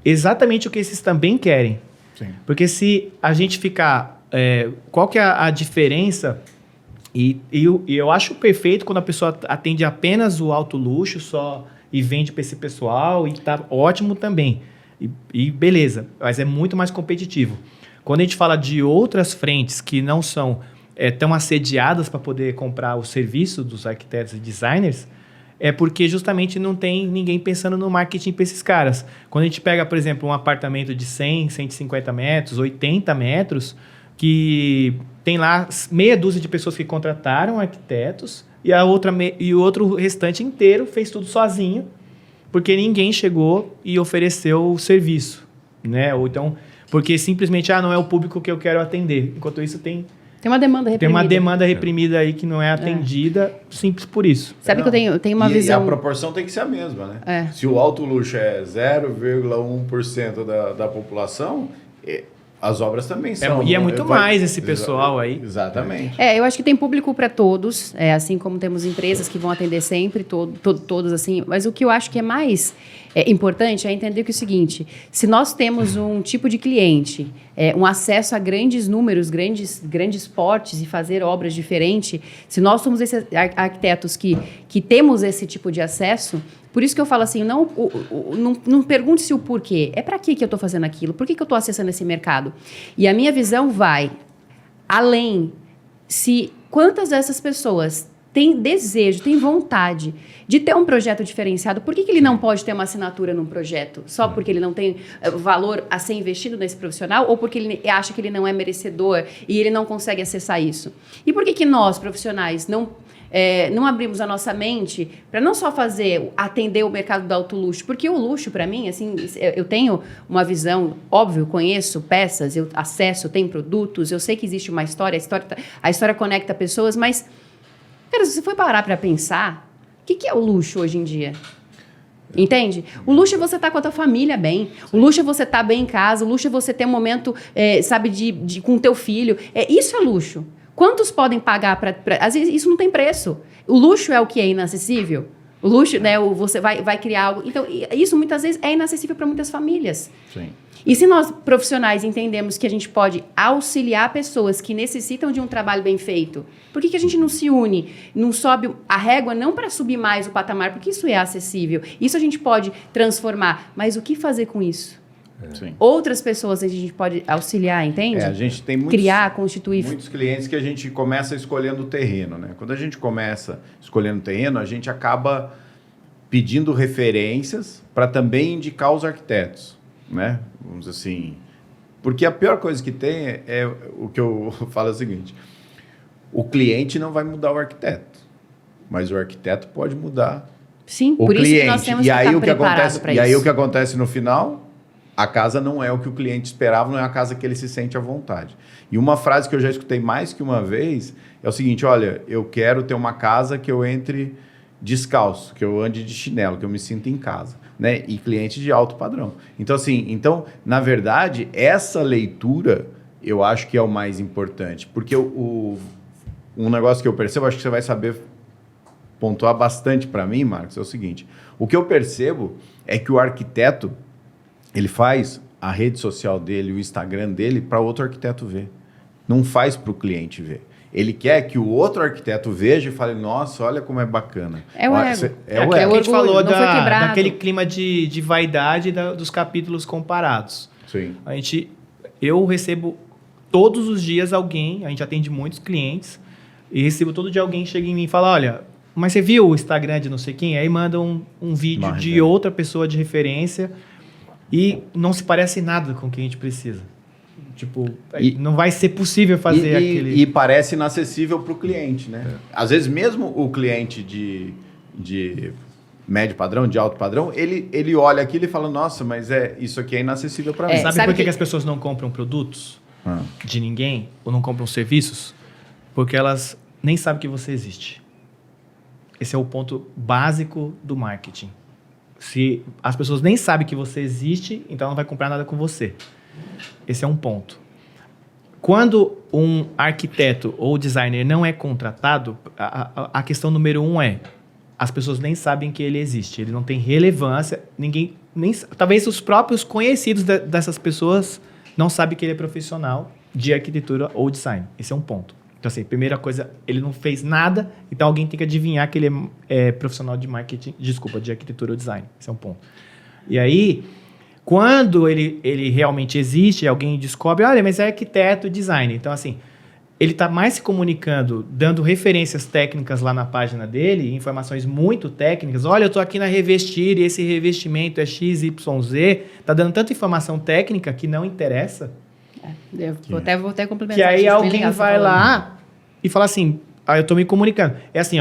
exatamente o que esses também querem. Sim. Porque se a gente ficar... qual que é a diferença? E eu acho perfeito quando a pessoa atende apenas o alto luxo só e vende para esse pessoal e tá ótimo também. E beleza, mas é muito mais competitivo. Quando a gente fala de outras frentes que não são tão assediadas para poder comprar o serviço dos arquitetos e designers, é porque justamente não tem ninguém pensando no marketing para esses caras. Quando a gente pega, por exemplo, um apartamento de 100, 150 metros, 80 metros, que tem lá meia dúzia de pessoas que contrataram arquitetos e o outro restante inteiro fez tudo sozinho, porque ninguém chegou e ofereceu o serviço, né? Ou então, porque simplesmente não é o público que eu quero atender. Enquanto isso, tem uma demanda reprimida. Tem uma demanda reprimida aí que não é atendida, simples por isso. Sabe que eu tenho uma visão... E a proporção tem que ser a mesma, né? Se o alto luxo é 0,1% da população, as obras também são... E é muito mais esse pessoal aí. Exatamente. Eu acho que tem público para todos, assim como temos empresas que vão atender sempre, todos assim. Mas o que eu acho que é mais importante é entender que é o seguinte, se nós temos um tipo de cliente, um acesso a grandes números, grandes portes e fazer obras diferentes, se nós somos esses arquitetos que temos esse tipo de acesso, por isso que eu falo assim, não pergunte-se o porquê. É para que eu estou fazendo aquilo? Por que eu estou acessando esse mercado? E a minha visão vai além quantas dessas pessoas têm desejo, têm vontade de ter um projeto diferenciado. Por que ele não pode ter uma assinatura num projeto? Só porque ele não tem valor a ser investido nesse profissional? Ou porque ele acha que ele não é merecedor e ele não consegue acessar isso? E por que nós, profissionais, não abrimos a nossa mente para não só atender o mercado do alto luxo? Porque o luxo, para mim, assim, eu tenho uma visão, óbvio, conheço peças, eu acesso, tenho produtos, eu sei que existe uma história, a história conecta pessoas, mas, cara, se você for parar para pensar, o que é o luxo hoje em dia? Entende? O luxo é você estar com a tua família bem. O luxo é você estar bem em casa. O luxo é você ter um momento, com o teu filho. Isso é luxo. Quantos podem pagar para... Às vezes, isso não tem preço. O luxo é o que é inacessível. O luxo, né? Você vai criar algo... Então, isso muitas vezes é inacessível para muitas famílias. Sim. E se nós, profissionais, entendemos que a gente pode auxiliar pessoas que necessitam de um trabalho bem feito, por que a gente não se une, não sobe a régua, não para subir mais o patamar, porque isso é acessível. Isso a gente pode transformar. Mas o que fazer com isso? Sim. Outras pessoas a gente pode auxiliar, entende? A gente tem muitos clientes que a gente começa escolhendo o terreno, né? Quando a gente começa escolhendo o terreno, a gente acaba pedindo referências para também indicar os arquitetos. né? Vamos dizer assim... Porque a pior coisa que tem é o que eu falo é o seguinte, o cliente não vai mudar o arquiteto, mas o arquiteto pode mudar Sim, o por cliente. isso que nós temos que estar preparados para isso. E aí o que acontece no final, a casa não é o que o cliente esperava, não é a casa que ele se sente à vontade. E uma frase que eu já escutei mais que uma vez é o seguinte, olha, eu quero ter uma casa que eu entre descalço, que eu ande de chinelo, que eu me sinta em casa, né? E cliente de alto padrão. Então, assim, na verdade, essa leitura eu acho que é o mais importante, porque um negócio que eu percebo, acho que você vai saber pontuar bastante para mim, Marcos, é o seguinte, o que eu percebo é que o arquiteto, ele faz a rede social dele, o Instagram dele, para outro arquiteto ver. Não faz para o cliente ver. Ele quer que o outro arquiteto veja e fale, nossa, olha como é bacana. É o ego. É o que a gente falou não foi quebrado. daquele clima de vaidade dos capítulos comparados. Sim. Eu recebo todos os dias alguém, a gente atende muitos clientes, e recebo todo dia alguém chega em mim e fala, olha, mas você viu o Instagram de não sei quem? Aí manda um vídeo de outra pessoa de referência e não se parece nada com o que a gente precisa. Tipo, não vai ser possível fazer aquele... E parece inacessível para o cliente, né? Às vezes mesmo o cliente de médio padrão, de alto padrão, ele olha aquilo e fala, nossa, mas isso aqui é inacessível para mim. Sabe por que as pessoas não compram produtos de ninguém ou não compram serviços? Porque elas nem sabem que você existe. Esse é o ponto básico do marketing. Se as pessoas nem sabem que você existe, então ela não vai comprar nada com você. Esse é um ponto. Quando um arquiteto ou designer não é contratado, a questão número 1 é as pessoas nem sabem que ele existe. Ele não tem relevância. Talvez os próprios conhecidos dessas pessoas não sabem que ele é profissional de arquitetura ou design. Esse é um ponto. Então, assim, primeira coisa, ele não fez nada, então alguém tem que adivinhar que ele é profissional de marketing, de arquitetura ou design. Esse é um ponto. E aí, quando ele realmente existe, alguém descobre, olha, mas é arquiteto, design. Então, assim, ele está mais se comunicando, dando referências técnicas lá na página dele, informações muito técnicas. Olha, eu estou aqui na Revestir e esse revestimento é XYZ. Está dando tanta informação técnica que não interessa. Vou até complementar. Que aí alguém vai lá e fala assim, eu estou me comunicando. É assim,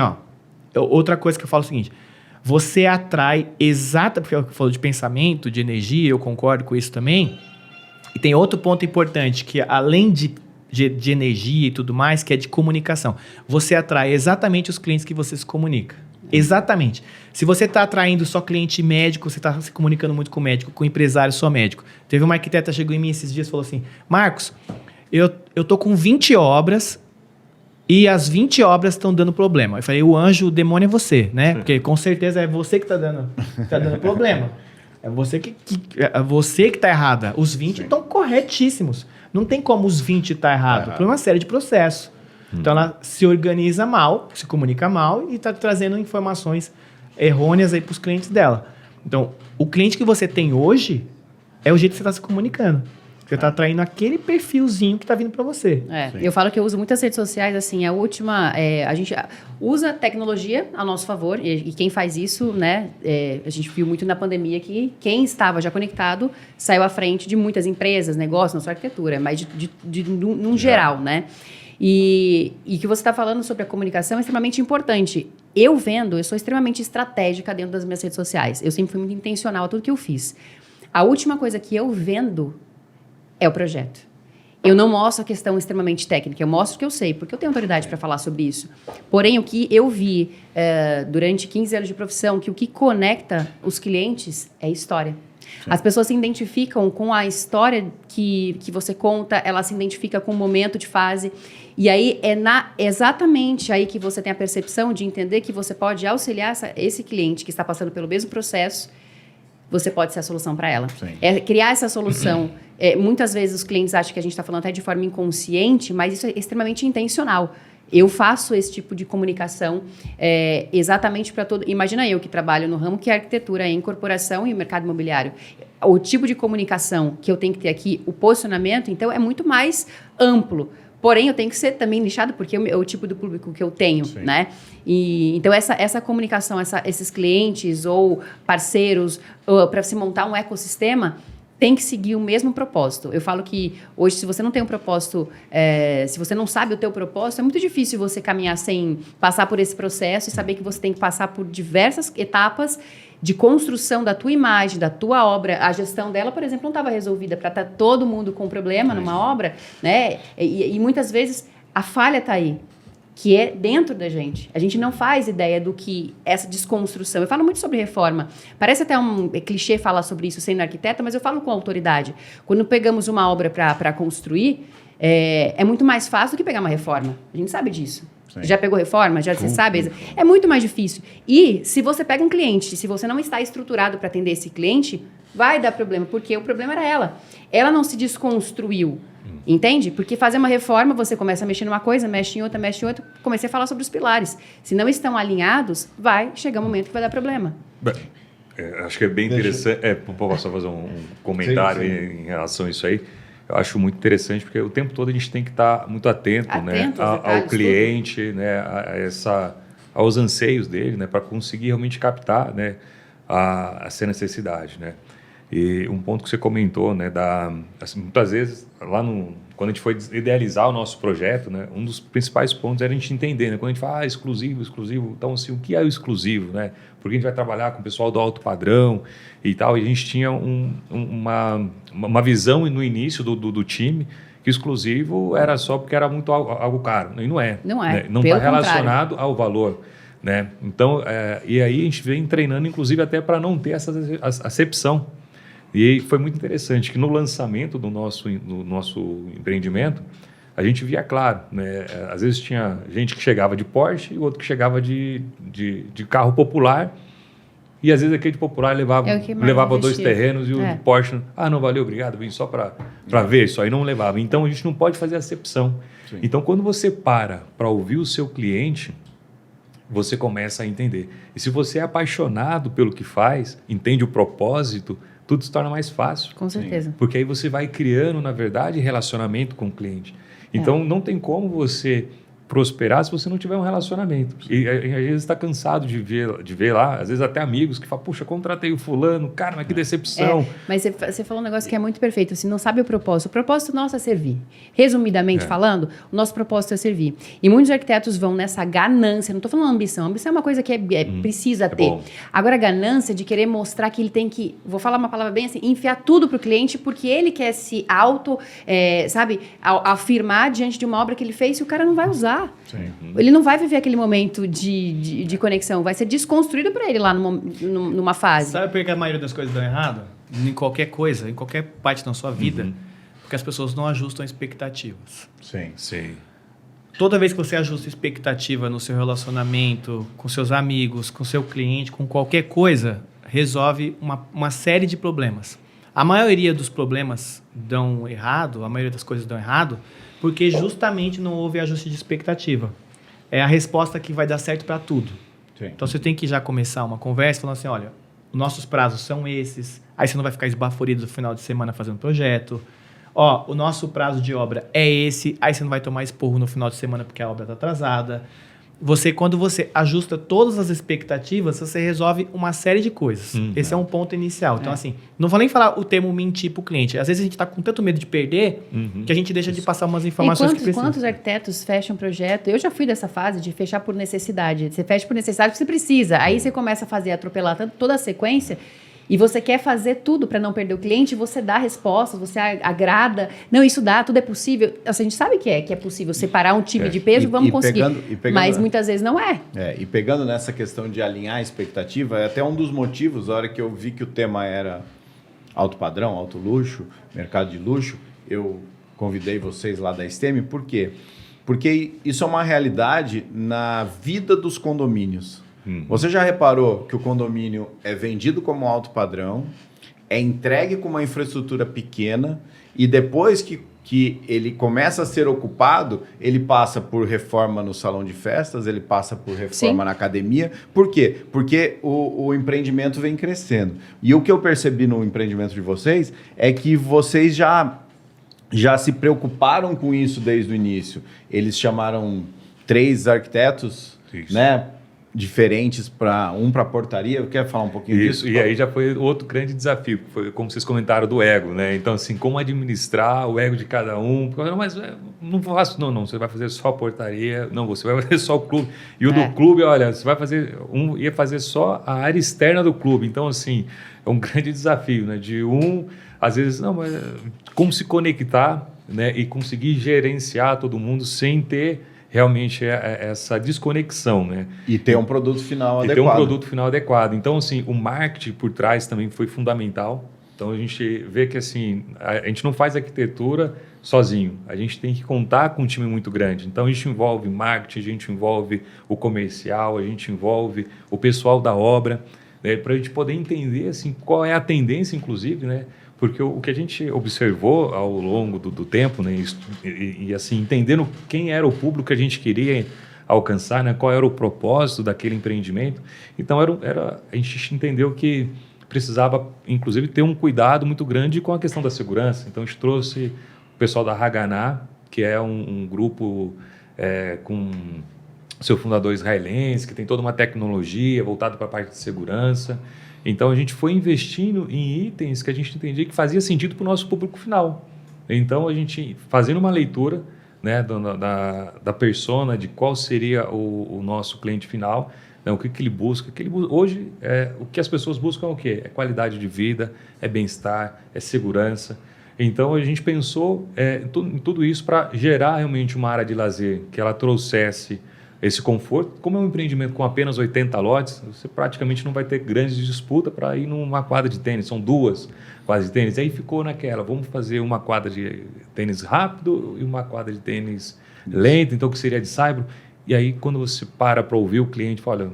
outra coisa que eu falo é o seguinte, você atrai porque eu falo de pensamento, de energia, eu concordo com isso também. E tem outro ponto importante, que além de energia e tudo mais, que é de comunicação. Você atrai exatamente os clientes que você se comunica. Exatamente. Se você está atraindo só cliente médico, você está se comunicando muito com médico, com empresário, só médico. Teve uma arquiteta que chegou em mim esses dias e falou assim, Marcos, eu tô com 20 obras e as 20 obras estão dando problema. Eu falei, o anjo, o demônio é você, né? Porque com certeza é você que está dando problema. É você que está errada. Os 20 estão corretíssimos. Não tem como os 20 estar errado. Por uma série de processos. Então, ela se organiza mal, se comunica mal e está trazendo informações errôneas aí para os clientes dela. Então, o cliente que você tem hoje é o jeito que você está se comunicando. Você está atraindo aquele perfilzinho que está vindo para você. Eu falo que eu uso muitas redes sociais, assim, a gente usa tecnologia a nosso favor, e quem faz isso, né, a gente viu muito na pandemia que quem estava já conectado saiu à frente de muitas empresas, negócios, não só arquitetura, mas num geral, né? E que você está falando sobre a comunicação é extremamente importante. Eu sou extremamente estratégica dentro das minhas redes sociais. Eu sempre fui muito intencional a tudo que eu fiz. A última coisa que eu vendo é o projeto. Eu não mostro a questão extremamente técnica, eu mostro o que eu sei, porque eu tenho autoridade para falar sobre isso. Porém, o que eu vi durante 15 anos de profissão, que o que conecta os clientes é história. Sim. As pessoas se identificam com a história que você conta, ela se identifica com o momento de fase. E aí exatamente aí que você tem a percepção de entender que você pode auxiliar esse cliente que está passando pelo mesmo processo, você pode ser a solução para ela. Sim. Criar essa solução. Muitas vezes os clientes acham que a gente está falando até de forma inconsciente, mas isso é extremamente intencional. Eu faço esse tipo de comunicação exatamente para todo... Imagina eu que trabalho no ramo que é arquitetura, incorporação e o mercado imobiliário. O tipo de comunicação que eu tenho que ter aqui, o posicionamento, então, é muito mais amplo. Porém, eu tenho que ser também nichado, porque é o tipo do público que eu tenho, sim, né? Então, essa comunicação, esses clientes ou parceiros, para se montar um ecossistema, tem que seguir o mesmo propósito. Eu falo que hoje, se você não tem um propósito, se você não sabe o teu propósito, é muito difícil você caminhar sem passar por esse processo e saber que você tem que passar por diversas etapas de construção da tua imagem, da tua obra. A gestão dela, por exemplo, não estava resolvida para estar todo mundo com problema numa obra, né? E muitas vezes a falha está aí, que é dentro da gente. A gente não faz ideia do que essa desconstrução... Eu falo muito sobre reforma. Parece até um clichê falar sobre isso sendo arquiteta, mas eu falo com autoridade. Quando pegamos uma obra para construir, é muito mais fácil do que pegar uma reforma. A gente sabe disso. Sim. Já pegou reforma? Já você sabe? É muito mais difícil. E se você pega um cliente, se você não está estruturado para atender esse cliente, vai dar problema, porque o problema era ela. Ela não se desconstruiu. Entende? Porque fazer uma reforma, você começa a mexer numa coisa, mexe em outra, comecei a falar sobre os pilares. Se não estão alinhados, vai chegar um momento que vai dar problema. Acho que é bem interessante. Posso só fazer um comentário em relação a isso aí? Eu acho muito interessante, porque o tempo todo a gente tem que estar muito atento, né, ao cliente, né, aos anseios dele, né, para conseguir realmente captar, né, essa necessidade, né. E um ponto que você comentou, né, assim, muitas vezes, quando a gente foi idealizar o nosso projeto, né, um dos principais pontos era a gente entender, né, quando a gente fala exclusivo, então assim, o que é o exclusivo, né, porque a gente vai trabalhar com o pessoal do alto padrão e tal, e a gente tinha uma visão no início do time que o exclusivo era só porque era muito algo caro, e não é. Não é, né, não está relacionado ao valor. Né? Então, e aí a gente vem treinando, inclusive, até para não ter essa acepção. E foi muito interessante que no lançamento do nosso empreendimento, a gente via claro, né? Às vezes tinha gente que chegava de Porsche e outro que chegava de carro popular, e às vezes aquele de popular levava 2 terrenos e o de Porsche, não valeu, obrigado, vim só para ver, isso aí não levava. Então a gente não pode fazer acepção. Sim. Então quando você para ouvir o seu cliente, você começa a entender. E se você é apaixonado pelo que faz, entende o propósito, tudo se torna mais fácil. Com certeza. Porque aí você vai criando, na verdade, relacionamento com o cliente. Então, não tem como você prosperar se você não tiver um relacionamento. E às vezes está cansado de ver lá, às vezes até amigos que falam, puxa, contratei o fulano, cara, mas que decepção. Mas você falou um negócio que é muito perfeito, assim, não sabe o propósito. O propósito nosso é servir. Resumidamente falando, o nosso propósito é servir. E muitos arquitetos vão nessa ganância, não estou falando ambição, ambição é uma coisa que precisa ter. Bom. Agora, a ganância de querer mostrar que ele tem que, vou falar uma palavra bem assim, enfiar tudo para o cliente porque ele quer se afirmar diante de uma obra que ele fez e o cara não vai usar. Sim. Ele não vai viver aquele momento de conexão, vai ser desconstruído para ele lá numa fase. Sabe por que a maioria das coisas dão errado? Em qualquer coisa, em qualquer parte da sua vida, porque as pessoas não ajustam expectativas. Sim. Toda vez que você ajusta expectativa no seu relacionamento, com seus amigos, com seu cliente, com qualquer coisa, resolve uma série de problemas. A maioria dos problemas dão errado, a maioria das coisas dão errado, porque justamente não houve ajuste de expectativa. É a resposta que vai dar certo para tudo. Sim. Então, você tem que já começar uma conversa falando assim, olha, nossos prazos são esses, aí você não vai ficar esbaforido no final de semana fazendo projeto. O nosso prazo de obra é esse, aí você não vai tomar esporro no final de semana porque a obra está atrasada. Quando você ajusta todas as expectativas, você resolve uma série de coisas. Esse é um ponto inicial. Então, assim, não vou nem falar o termo mentir para o cliente. Às vezes a gente está com tanto medo de perder que a gente deixa de passar umas informações que precisa. Quantos arquitetos fecham projeto? Eu já fui dessa fase de fechar por necessidade. Você fecha por necessidade porque você precisa. Aí você começa a fazer, atropelar toda a sequência. E você quer fazer tudo para não perder o cliente, você dá respostas, você agrada. Não, isso dá, tudo é possível. Assim, a gente sabe que é possível separar um time de peso, vamos conseguir. Mas muitas vezes não é. E pegando nessa questão de alinhar a expectativa, é até um dos motivos, a hora que eu vi que o tema era alto padrão, alto luxo, mercado de luxo, eu convidei vocês lá da STEM. Por quê? Porque isso é uma realidade na vida dos condomínios. Você já reparou que o condomínio é vendido como alto padrão, é entregue com uma infraestrutura pequena e depois que ele começa a ser ocupado, ele passa por reforma no salão de festas, ele passa por reforma na academia. Por quê? Porque o empreendimento vem crescendo. E o que eu percebi no empreendimento de vocês é que vocês já se preocuparam com isso desde o início. Eles chamaram 3 arquitetos, né? diferentes para portaria. Quer falar um pouquinho disso? E aí já foi outro grande desafio, foi como vocês comentaram do ego, né? Então, assim, como administrar o ego de cada um? Porque, não, mas não faço, não, você vai fazer só a portaria, não, você vai fazer só o clube. E o do clube, olha, você vai fazer, ia fazer só a área externa do clube. Então, assim, é um grande desafio, né? Às vezes, não, mas como se conectar, né? E conseguir gerenciar todo mundo sem ter realmente essa desconexão, né? E ter um produto final adequado. Então, assim, o marketing por trás também foi fundamental. Então, a gente vê que, assim, a gente não faz arquitetura sozinho. A gente tem que contar com um time muito grande. Então, a gente envolve marketing, a gente envolve o comercial, a gente envolve o pessoal da obra, né? Para a gente poder entender, assim, qual é a tendência, inclusive, né? Porque o que a gente observou ao longo do tempo, né, e assim, entendendo quem era o público que a gente queria alcançar, né, qual era o propósito daquele empreendimento, então a gente entendeu que precisava, inclusive, ter um cuidado muito grande com a questão da segurança. Então, a gente trouxe o pessoal da Haganah, que é um grupo com seu fundador israelense, que tem toda uma tecnologia voltada para a parte de segurança. Então, a gente foi investindo em itens que a gente entendia que fazia sentido para o nosso público final. Então, a gente fazendo uma leitura, né, da persona, de qual seria o nosso cliente final, né, o que ele busca. Hoje, o que as pessoas buscam é o quê? É qualidade de vida, é bem-estar, é segurança. Então, a gente pensou em tudo isso para gerar realmente uma área de lazer que ela trouxesse esse conforto. Como é um empreendimento com apenas 80 lotes, você praticamente não vai ter grandes disputas para ir numa quadra de tênis, são 2 quadras de tênis. Aí ficou naquela, vamos fazer uma quadra de tênis rápido e uma quadra de tênis lenta, então que seria de saibro. E aí quando você para ouvir o cliente, fala, olha,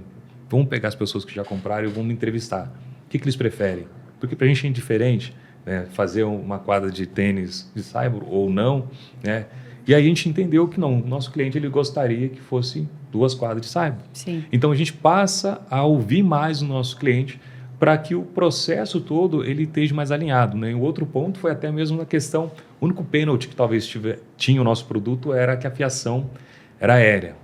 vamos pegar as pessoas que já compraram e vamos entrevistar. O que eles preferem? Porque para a gente é indiferente, né, fazer uma quadra de tênis de saibro ou não, né? E aí a gente entendeu que não, o nosso cliente ele gostaria que fosse 2 quadras de saibro. Sim. Então a gente passa a ouvir mais o nosso cliente para que o processo todo ele esteja mais alinhado, né? E o outro ponto foi até mesmo na questão, o único pênalti que talvez tinha o nosso produto era que a fiação era aérea.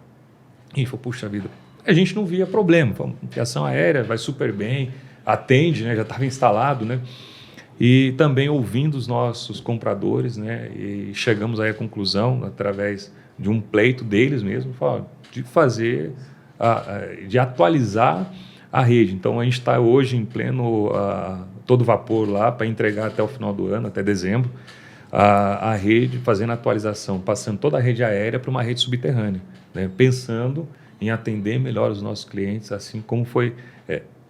E falou, puxa vida, a gente não via problema, fiação aérea vai super bem, atende, né? Já estava instalado, né? E também ouvindo os nossos compradores, né? E chegamos aí à conclusão, através de um pleito deles mesmo, de fazer, de atualizar a rede. Então, a gente está hoje em pleno, todo vapor lá, para entregar até o final do ano, até dezembro, a rede, fazendo a atualização, passando toda a rede aérea para uma rede subterrânea, né? Pensando em atender melhor os nossos clientes, assim como foi.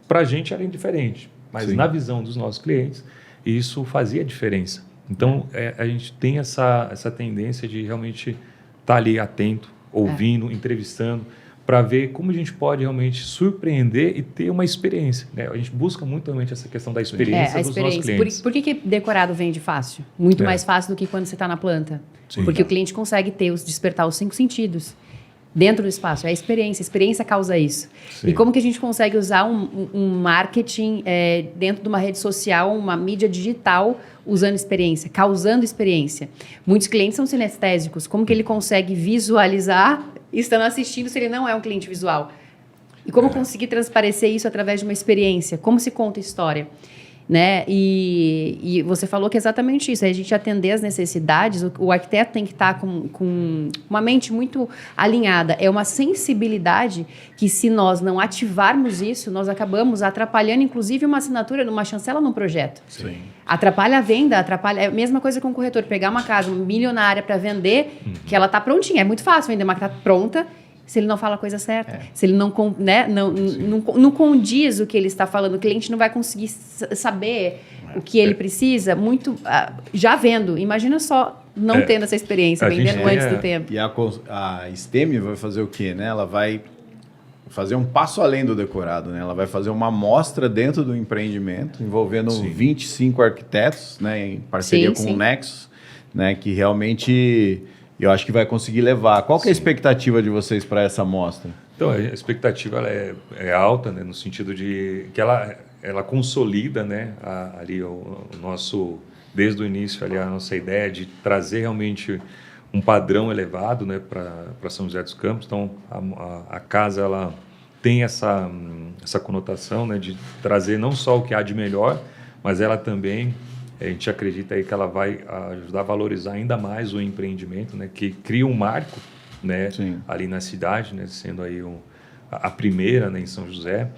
Para a gente era indiferente, mas Sim. na visão dos nossos clientes, isso fazia diferença. Então, a gente tem essa tendência de realmente estar ali atento, ouvindo, entrevistando, para ver como a gente pode realmente surpreender e ter uma experiência, né? A gente busca muito realmente essa questão da experiência dos nossos clientes. Por que decorado vende fácil? Muito mais fácil do que quando você está na planta. Sim. Porque o cliente consegue despertar os 5 sentidos dentro do espaço. É a experiência causa isso. Sim. E como que a gente consegue usar um marketing dentro de uma rede social, uma mídia digital, usando experiência, causando experiência? Muitos clientes são sinestésicos. Como que ele consegue visualizar estando assistindo se ele não é um cliente visual? E como conseguir transparecer isso através de uma experiência? Como se conta história? Né? E você falou que é exatamente isso, a gente atender as necessidades, o arquiteto tem que estar com uma mente muito alinhada, é uma sensibilidade que se nós não ativarmos isso, nós acabamos atrapalhando inclusive uma assinatura, uma chancela num projeto. Sim. Atrapalha a venda, é a mesma coisa com o corretor, pegar uma casa milionária para vender, que ela está prontinha, é muito fácil vender uma casa pronta, se ele não fala a coisa certa, se ele não condiz o que ele está falando, o cliente não vai conseguir saber o que ele precisa, já vendo. Imagina só não tendo essa experiência, vendendo antes do tempo. E a STEM vai fazer o quê? Né? Ela vai fazer um passo além do decorado, né? Ela vai fazer uma amostra dentro do empreendimento, envolvendo 25 arquitetos, né? Em parceria com o Nexus, né? Que realmente... eu acho que vai conseguir levar. Qual que é a expectativa de vocês para essa amostra? Então, a expectativa ela é alta, né, no sentido de que ela consolida, né, ali o nosso, desde o início, ali, a nossa ideia de trazer realmente um padrão elevado, né, para São José dos Campos. Então, a casa ela tem essa conotação, né, de trazer não só o que há de melhor, mas ela também, a gente acredita aí que ela vai ajudar a valorizar ainda mais o empreendimento, né, que cria um marco, né, ali na cidade, né, sendo aí a primeira, né, em São José.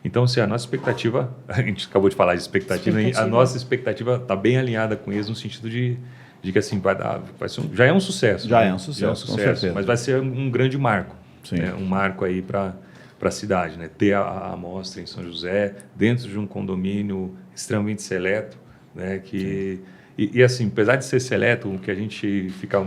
Então, assim, a nossa expectativa, a gente acabou de falar de expectativa. A nossa expectativa está bem alinhada com eles no sentido de que assim, vai ser já é um sucesso. Já né? é um sucesso, já é um sucesso, mas vai ser um grande marco, né? Um marco aí para a cidade, né? Ter a amostra em São José, dentro de um condomínio extremamente seleto, né? E assim, apesar de ser seleto, o que a gente fica...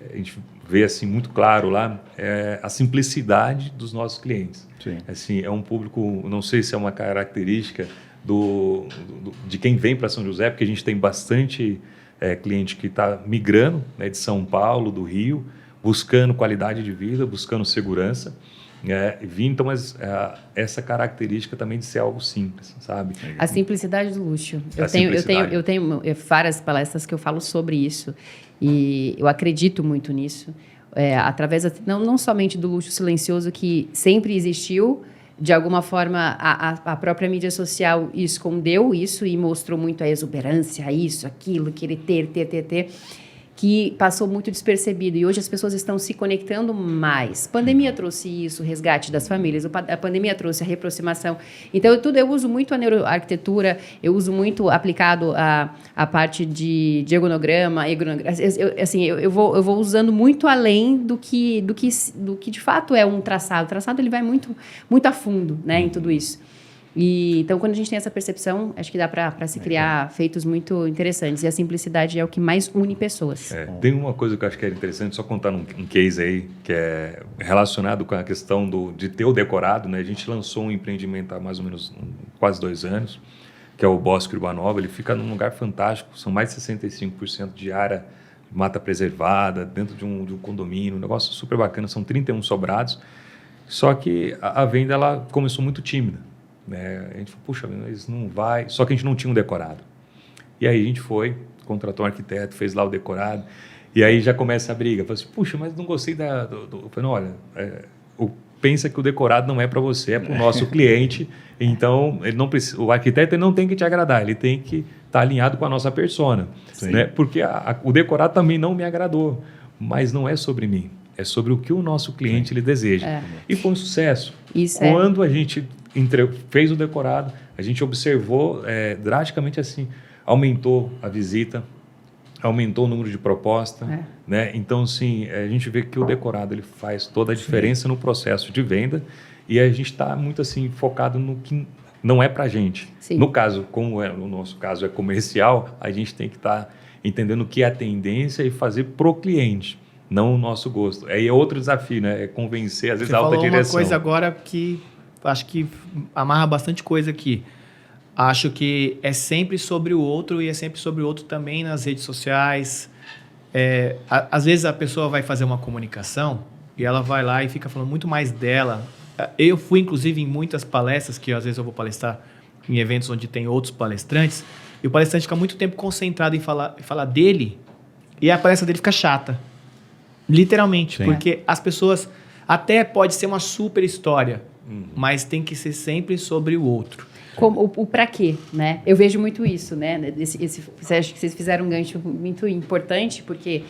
a gente vê assim muito claro lá é a simplicidade dos nossos clientes. Sim. Assim, é um público, não sei se é uma característica de quem vem para São José, porque a gente tem bastante cliente que está migrando, né, de São Paulo, do Rio, buscando qualidade de vida, buscando segurança. Então, mas essa característica também de ser algo simples, sabe? A simplicidade do luxo. Eu tenho várias palestras que eu falo sobre isso e eu acredito muito nisso. Através não somente do luxo silencioso que sempre existiu, de alguma forma a própria mídia social escondeu isso e mostrou muito a exuberância, isso, aquilo, querer ter, que passou muito despercebido. E hoje as pessoas estão se conectando mais. Pandemia trouxe isso, o resgate das famílias. A pandemia trouxe a reaproximação. Então, eu uso muito a neuroarquitetura, eu uso muito aplicado a parte de ergonograma. Eu vou usando muito além do que de fato é um traçado. O traçado ele vai muito, muito a fundo, né, em tudo isso. Então, quando a gente tem essa percepção, acho que dá para se criar feitos muito interessantes. E a simplicidade é o que mais une pessoas. Tem uma coisa que eu acho que é interessante, só contar um case aí, que é relacionado com a questão de ter o decorado, né? A gente lançou um empreendimento há mais ou menos quase 2 anos, que é o Bosque Urbanova. Ele fica num lugar fantástico, são mais de 65% de área de mata preservada, dentro de um condomínio, um negócio super bacana, são 31 sobrados. Só que a venda ela começou muito tímida. A gente falou, puxa, mas não vai... Só que a gente não tinha um decorado. E aí a gente contratou um arquiteto, fez lá o decorado, e aí já começa a briga. Falei assim, puxa, mas não gostei Eu falei, olha, pensa que o decorado não é para você, é para o nosso cliente, então ele não precisa, o arquiteto ele não tem que te agradar, ele tem que estar alinhado com a nossa persona. Né? Porque o decorado também não me agradou, mas não é sobre mim, é sobre o que o nosso cliente ele deseja. E foi um sucesso. Quando a gente fez o decorado, a gente observou drasticamente assim, aumentou a visita, aumentou o número de proposta, né? Então, sim, a gente vê que o decorado ele faz toda a diferença no processo de venda e a gente está muito assim focado no que não é para a gente. No caso, no nosso caso é comercial, a gente tem que estar entendendo o que é a tendência e fazer pro cliente, não o nosso gosto. Aí é outro desafio, né? É convencer, às vezes, a alta direção. Você falou uma coisa agora que acho que amarra bastante coisa aqui. Acho que é sempre sobre o outro e é sempre sobre o outro também nas redes sociais. Às vezes a pessoa vai fazer uma comunicação e ela vai lá e fica falando muito mais dela. Eu fui, inclusive, em muitas palestras, que às vezes eu vou palestrar em eventos onde tem outros palestrantes, e o palestrante fica muito tempo concentrado em falar dele e a palestra dele fica chata. Literalmente. Porque as pessoas... Até pode ser uma super história, mas tem que ser sempre sobre o outro. O para quê, né? Eu vejo muito isso, né? Acho que vocês fizeram um gancho muito importante, porque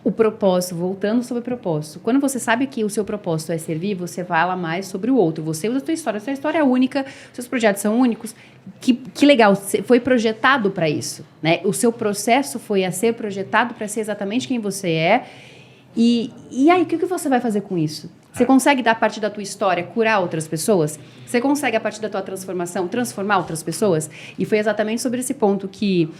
o propósito, voltando sobre o propósito. Quando você sabe que o seu propósito é servir, você fala mais sobre o outro. Você usa a sua história é única, seus projetos são únicos. Que legal, você foi projetado para isso, né? O seu processo foi a ser projetado para ser exatamente quem você é. E aí, o que você vai fazer com isso? Você consegue, a partir da tua história, curar outras pessoas? Você consegue, a partir da tua transformação, transformar outras pessoas? E foi exatamente sobre esse ponto que,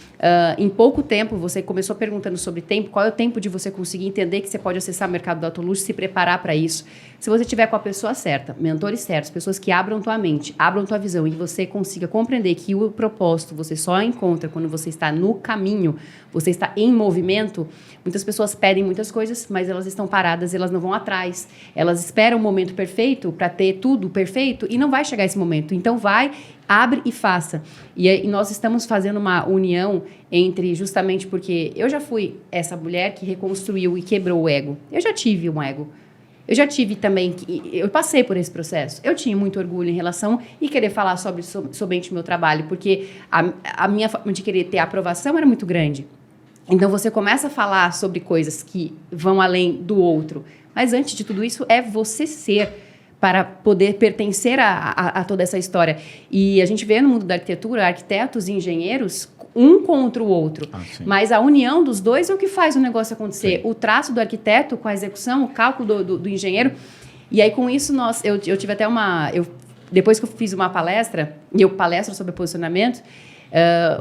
em pouco tempo, você começou perguntando sobre tempo. Qual é o tempo de você conseguir entender que você pode acessar o mercado do autoluxo, se preparar para isso? Se você estiver com a pessoa certa, mentores certos, pessoas que abram tua mente, abram tua visão e você consiga compreender que o propósito você só encontra quando você está no caminho, você está em movimento. Muitas pessoas pedem muitas coisas, mas elas estão paradas, elas não vão atrás. Elas esperam o momento perfeito para ter tudo perfeito e não vai chegar esse momento. Então vai, abre e faça. E nós estamos fazendo uma união entre, justamente porque eu já fui essa mulher que reconstruiu e quebrou o ego. Eu já tive um ego. Eu já tive também, eu passei por esse processo. Eu tinha muito orgulho em relação e querer falar somente o meu trabalho, porque a minha forma de querer ter aprovação era muito grande. Então, você começa a falar sobre coisas que vão além do outro. Mas, antes de tudo isso, é você ser para poder pertencer a toda essa história. E a gente vê no mundo da arquitetura, arquitetos e engenheiros, um contra o outro. Mas a união dos dois é o que faz o negócio acontecer. Sim. O traço do arquiteto com a execução, o cálculo do engenheiro. E aí, com isso, eu tive até depois que eu fiz uma palestra, e eu palestro sobre posicionamento,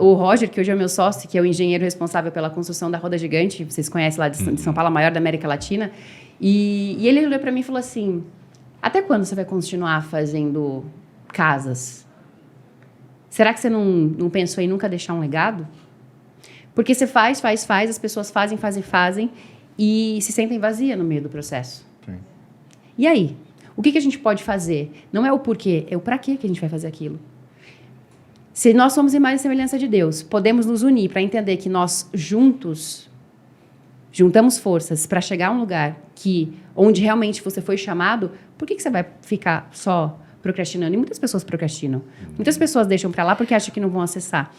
o Roger, que hoje é meu sócio, que é o engenheiro responsável pela construção da Roda Gigante, vocês conhecem lá de São Paulo, a maior da América Latina, e ele olhou para mim e falou assim, até quando você vai continuar fazendo casas? Será que você não pensou em nunca deixar um legado? Porque você faz, as pessoas fazem, e se sentem vazias no meio do processo. Sim. E aí? O que a gente pode fazer? Não é o porquê, é o para quê que a gente vai fazer aquilo. Se nós somos imagem e semelhança de Deus, podemos nos unir para entender que nós juntos juntamos forças para chegar a um lugar onde realmente você foi chamado, por que você vai ficar só procrastinando? E muitas pessoas procrastinam. Muitas pessoas deixam para lá porque acham que não vão acessar.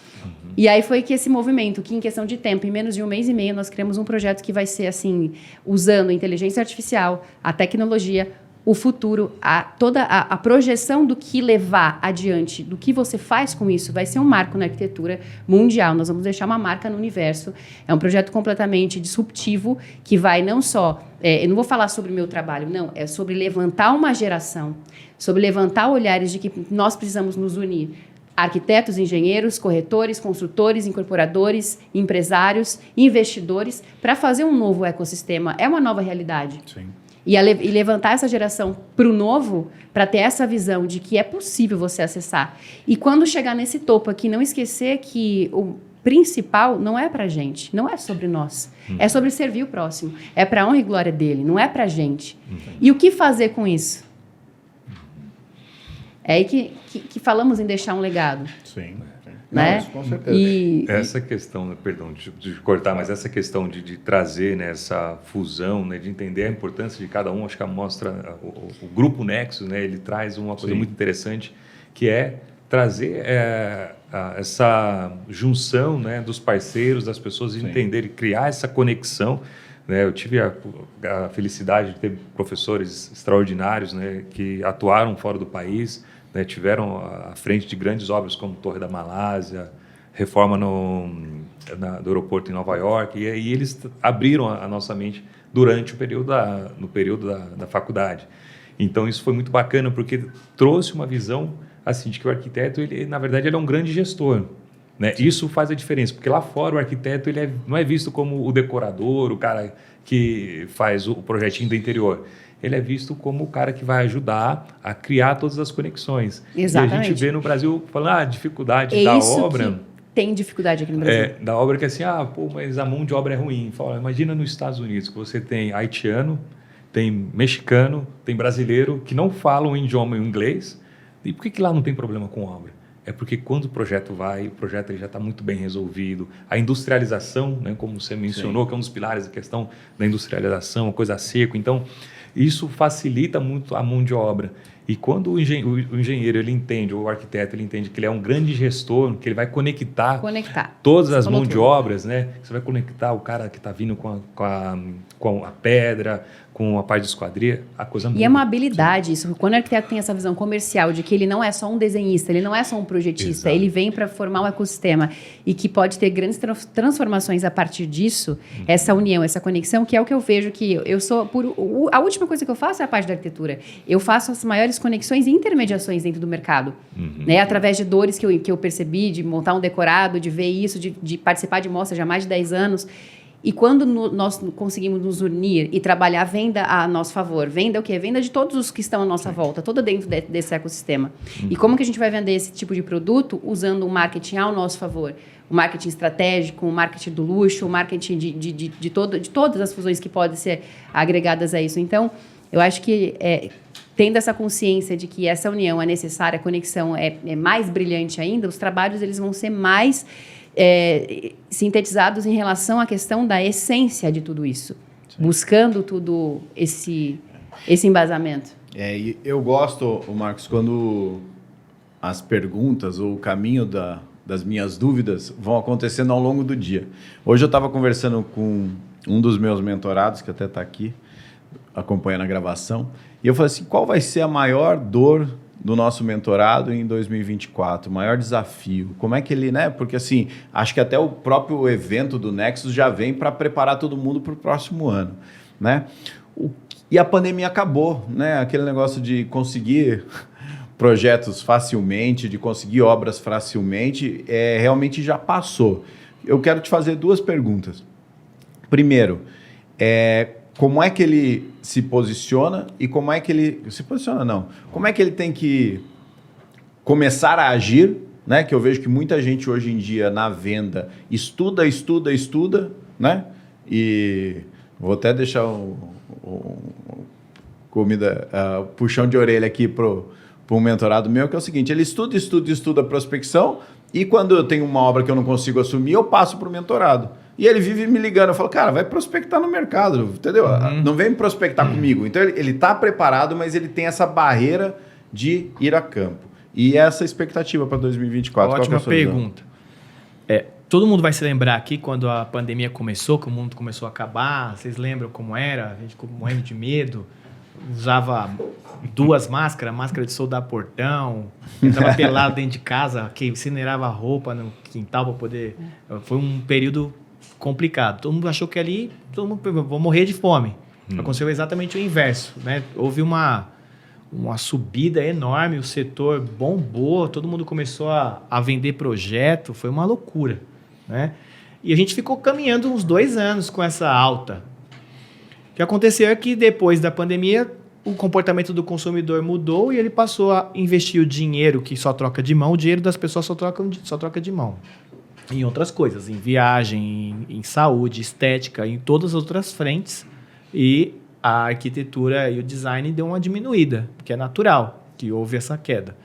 E aí foi que esse movimento, que em questão de tempo, em menos de 1 mês e meio, nós criamos um projeto que vai ser assim, usando a inteligência artificial, a tecnologia, o futuro, toda a projeção do que levar adiante, do que você faz com isso, vai ser um marco na arquitetura mundial. Nós vamos deixar uma marca no universo. É um projeto completamente disruptivo, que vai não só... eu não vou falar sobre o meu trabalho, não. É sobre levantar uma geração, sobre levantar olhares de que nós precisamos nos unir. Arquitetos, engenheiros, corretores, construtores, incorporadores, empresários, investidores, para fazer um novo ecossistema. É uma nova realidade. Sim. E levantar essa geração para o novo, para ter essa visão de que é possível você acessar. E quando chegar nesse topo aqui, não esquecer que o principal não é para a gente, não é sobre nós. É sobre servir o próximo. É para a honra e glória dele, não é para a gente. E o que fazer com isso? É aí que falamos em deixar um legado. Sim. Né? Não, com certeza. Essa questão, perdão de cortar, mas essa questão de trazer, né, essa fusão, né, de entender a importância de cada um, acho que mostra o Grupo Nexus, né, ele traz uma coisa muito interessante, que é trazer essa junção, né, dos parceiros, das pessoas, entenderem, criar essa conexão. Né, eu tive a felicidade de ter professores extraordinários, né, que atuaram fora do país, né, tiveram à frente de grandes obras como Torre da Malásia, reforma do aeroporto em Nova York, e aí eles abriram a nossa mente durante no período da faculdade. Então isso foi muito bacana, porque trouxe uma visão assim, de que o arquiteto, na verdade, ele é um grande gestor. Né? Isso faz a diferença, porque lá fora o arquiteto não é visto como o decorador, o cara que faz o projetinho do interior. Ele é visto como o cara que vai ajudar a criar todas as conexões. Exatamente. E a gente vê no Brasil falando, dificuldade da obra. Que tem dificuldade aqui no Brasil. Da obra que é assim, mas a mão de obra é ruim. Fala, imagina nos Estados Unidos, que você tem haitiano, tem mexicano, tem brasileiro que não falam o idioma inglês. E por que lá não tem problema com obra? É porque quando o projeto ele já está muito bem resolvido. A industrialização, né, como você mencionou, que é um dos pilares da questão da industrialização, coisa seca. Então, isso facilita muito a mão de obra. E quando o engenheiro ele entende, ou o arquiteto ele entende que ele é um grande gestor, que ele vai conectar todas as mãos de obras, né? Você vai conectar o cara que está vindo com a pedra, com a parte de esquadria, a coisa muda. E é uma habilidade isso. Quando o arquiteto tem essa visão comercial de que ele não é só um desenhista, ele não é só um projetista, ele vem para formar um ecossistema e que pode ter grandes transformações a partir disso, essa união, essa conexão, que é o que eu vejo que eu sou... a última coisa que eu faço é a parte da arquitetura. Eu faço as maiores conexões e intermediações dentro do mercado. Né? Através de dores que eu percebi, de montar um decorado, de ver isso, de participar de mostras já há mais de 10 anos... E quando nós conseguimos nos unir e trabalhar a venda a nosso favor, venda o quê? Venda de todos os que estão à nossa volta, toda dentro desse ecossistema. E como que a gente vai vender esse tipo de produto usando o marketing ao nosso favor? O marketing estratégico, o marketing do luxo, o marketing de todas as fusões que podem ser agregadas a isso. Então, eu acho que tendo essa consciência de que essa união é necessária, a conexão é mais brilhante ainda, os trabalhos eles vão ser mais... sintetizados em relação à questão da essência de tudo isso. Buscando tudo esse embasamento? E eu gosto, Marcos, quando as perguntas ou o caminho das minhas dúvidas vão acontecendo ao longo do dia. Hoje eu estava conversando com um dos meus mentorados, que até está aqui, acompanhando a gravação, e eu falei assim, qual vai ser a maior dor do nosso mentorado em 2024, o maior desafio? Como é que ele, né? Porque assim, acho que até o próprio evento do Nexus já vem para preparar todo mundo para o próximo ano, né? E a pandemia acabou, né? Aquele negócio de conseguir projetos facilmente, de conseguir obras facilmente, realmente já passou. Eu quero te fazer 2 perguntas. Primeiro, como é que ele se posiciona e como é que ele... Se posiciona, não. Como é que ele tem que começar a agir, né? Que eu vejo que muita gente hoje em dia na venda estuda, né? E vou até deixar puxão de orelha aqui para um mentorado meu, que é o seguinte, ele estuda a prospecção e quando eu tenho uma obra que eu não consigo assumir, eu passo para o mentorado. E ele vive me ligando, eu falo, cara, vai prospectar no mercado, entendeu? Não vem prospectar comigo. Então ele está preparado, mas ele tem essa barreira de ir a campo. E essa expectativa para 2024. Ótima pergunta. Todo mundo vai se lembrar aqui quando a pandemia começou, que o mundo começou a acabar. Vocês lembram como era? A gente ficou morrendo de medo. Usava 2 máscaras, máscara de soldar portão. Entrava pelado dentro de casa, que incinerava a roupa no quintal para poder... Foi um período complicado. Todo mundo achou que ali, vou morrer de fome. Aconteceu exatamente o inverso, né? Houve uma subida enorme, o setor bombou, todo mundo começou a vender projeto, foi uma loucura, né? E a gente ficou caminhando uns 2 anos com essa alta. O que aconteceu é que depois da pandemia, o comportamento do consumidor mudou e ele passou a investir o dinheiro que só troca de mão, o dinheiro das pessoas só troca de mão. Em outras coisas, em viagem, em saúde, estética, em todas as outras frentes. E a arquitetura e o design deu uma diminuída, que é natural, que houve essa queda.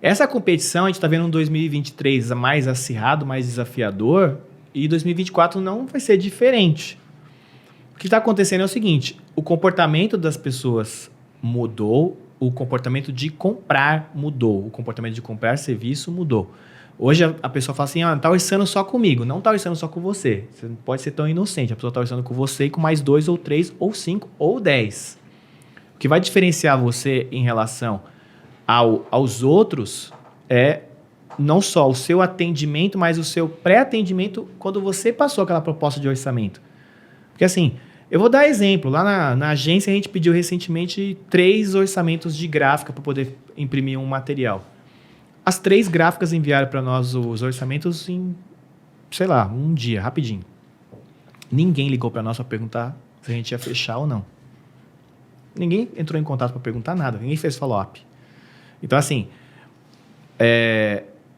Essa competição a gente está vendo em 2023 mais acirrado, mais desafiador, e 2024 não vai ser diferente. O que está acontecendo é o seguinte, o comportamento das pessoas mudou, o comportamento de comprar mudou, o comportamento de comprar serviço mudou. Hoje a pessoa fala assim, não está orçando só comigo, não está orçando só com você. Você não pode ser tão inocente, a pessoa está orçando com você e com mais 2 ou 3 ou 5 ou 10. O que vai diferenciar você em relação aos outros é não só o seu atendimento, mas o seu pré-atendimento quando você passou aquela proposta de orçamento. Porque assim, eu vou dar exemplo, lá na agência a gente pediu recentemente 3 orçamentos de gráfica para poder imprimir um material. As 3 gráficas enviaram para nós os orçamentos em, sei lá, um dia, rapidinho. Ninguém ligou para nós para perguntar se a gente ia fechar ou não. Ninguém entrou em contato para perguntar nada, ninguém fez follow-up. Então, assim,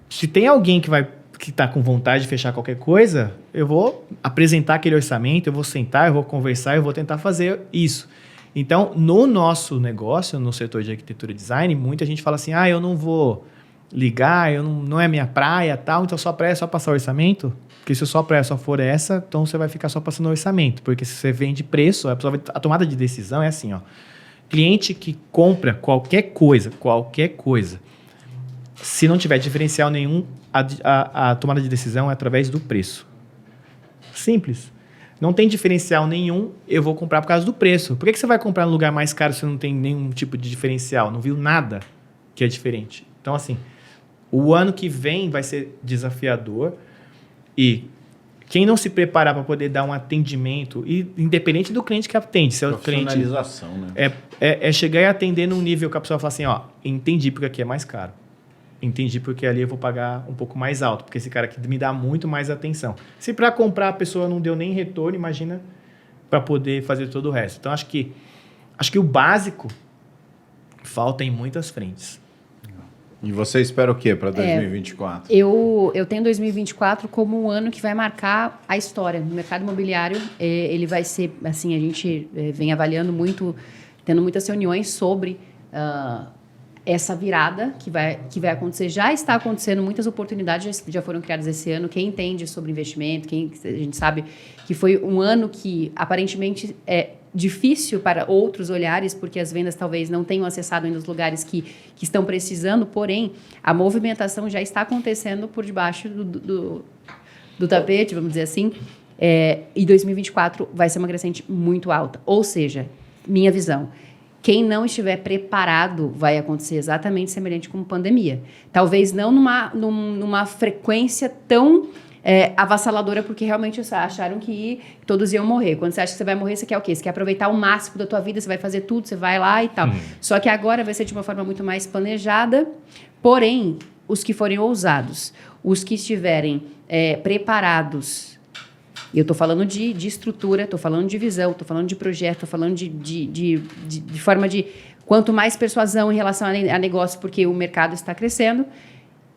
se tem alguém que está com vontade de fechar qualquer coisa, eu vou apresentar aquele orçamento, eu vou sentar, eu vou conversar, eu vou tentar fazer isso. Então, no nosso negócio, no setor de arquitetura e design, muita gente fala assim, eu não vou ligar, não é minha praia, tal, então sua praia é só passar orçamento, porque se a sua praia só for essa, então você vai ficar só passando orçamento, porque se você vende preço, a tomada de decisão é assim, cliente que compra qualquer coisa, se não tiver diferencial nenhum, a tomada de decisão é através do preço. Simples. Não tem diferencial nenhum, eu vou comprar por causa do preço. Por que você vai comprar no lugar mais caro se não tem nenhum tipo de diferencial? Não viu nada que é diferente. Então, assim, o ano que vem vai ser desafiador e quem não se preparar para poder dar um atendimento, e independente do cliente que atende, se é o cliente... Profissionalização, né? É chegar e atender num nível que a pessoa fala assim, entendi porque aqui é mais caro. Entendi porque ali eu vou pagar um pouco mais alto, porque esse cara aqui me dá muito mais atenção. Se para comprar a pessoa não deu nem retorno, imagina para poder fazer todo o resto. Então, acho que o básico falta em muitas frentes. E você espera o quê para 2024? Eu tenho 2024 como um ano que vai marcar a história. No mercado imobiliário, ele vai ser, assim, a gente vem avaliando muito, tendo muitas reuniões sobre essa virada que vai acontecer. Já está acontecendo, muitas oportunidades já foram criadas esse ano. Quem entende sobre investimento, a gente sabe que foi um ano que, aparentemente, difícil para outros olhares, porque as vendas talvez não tenham acessado ainda os lugares que estão precisando, porém, a movimentação já está acontecendo por debaixo do tapete, vamos dizer assim, e 2024 vai ser uma crescente muito alta. Ou seja, minha visão, quem não estiver preparado vai acontecer exatamente semelhante com pandemia. Talvez não numa frequência tão avassaladora, porque realmente acharam que todos iam morrer. Quando você acha que você vai morrer, você quer o quê? Você quer aproveitar o máximo da tua vida, você vai fazer tudo, você vai lá e tal. Só que agora vai ser de uma forma muito mais planejada, porém, os que forem ousados, os que estiverem preparados, eu estou falando de estrutura, estou falando de visão, estou falando de projeto, estou falando de forma de quanto mais persuasão em relação a negócio, porque o mercado está crescendo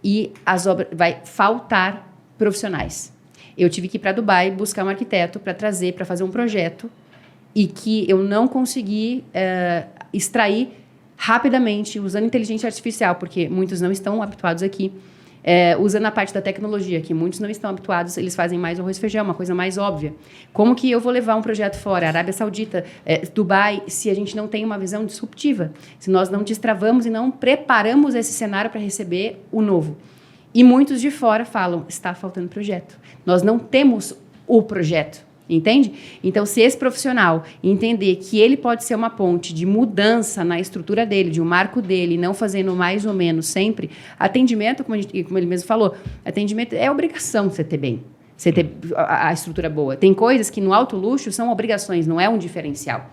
e as obras vai faltar profissionais. Eu tive que ir para Dubai buscar um arquiteto para trazer, para fazer um projeto e que eu não consegui extrair rapidamente, usando inteligência artificial, porque muitos não estão habituados aqui, usando a parte da tecnologia, que muitos não estão habituados, eles fazem mais arroz e feijão, uma coisa mais óbvia. Como que eu vou levar um projeto fora, Arábia Saudita, Dubai, se a gente não tem uma visão disruptiva, se nós não destravamos e não preparamos esse cenário para receber o novo? E muitos de fora falam, está faltando projeto. Nós não temos o projeto, entende? Então, se esse profissional entender que ele pode ser uma ponte de mudança na estrutura dele, de um marco dele, não fazendo mais ou menos sempre, atendimento, como ele mesmo falou, atendimento é obrigação você ter bem, você ter a estrutura boa. Tem coisas que no alto luxo são obrigações, não é um diferencial.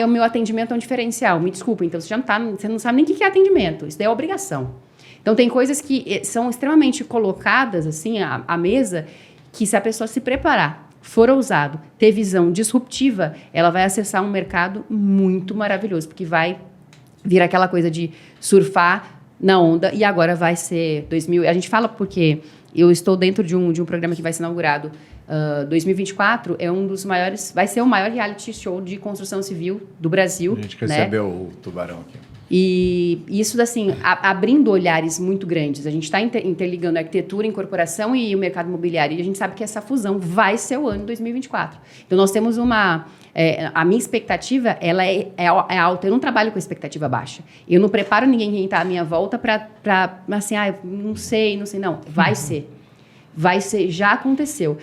O meu atendimento é um diferencial. Me desculpa, então você não sabe nem o que é atendimento. Isso daí é obrigação. Então, tem coisas que são extremamente colocadas, assim, à mesa, que se a pessoa se preparar, for ousado, ter visão disruptiva, ela vai acessar um mercado muito maravilhoso, porque vai vir aquela coisa de surfar na onda, e agora vai ser 2000... A gente fala porque eu estou dentro de um programa que vai ser inaugurado 2024, é um dos maiores... Vai ser o maior reality show de construção civil do Brasil. A gente recebeu o Tubarão aqui. E isso, assim, abrindo olhares muito grandes. A gente está interligando a arquitetura, a incorporação e o mercado imobiliário. E a gente sabe que essa fusão vai ser o ano 2024. Então, nós temos uma... a minha expectativa, ela é alta. Eu não trabalho com expectativa baixa. Eu não preparo ninguém que está à minha volta para assim, não sei. Não, vai ser. Vai ser, já aconteceu.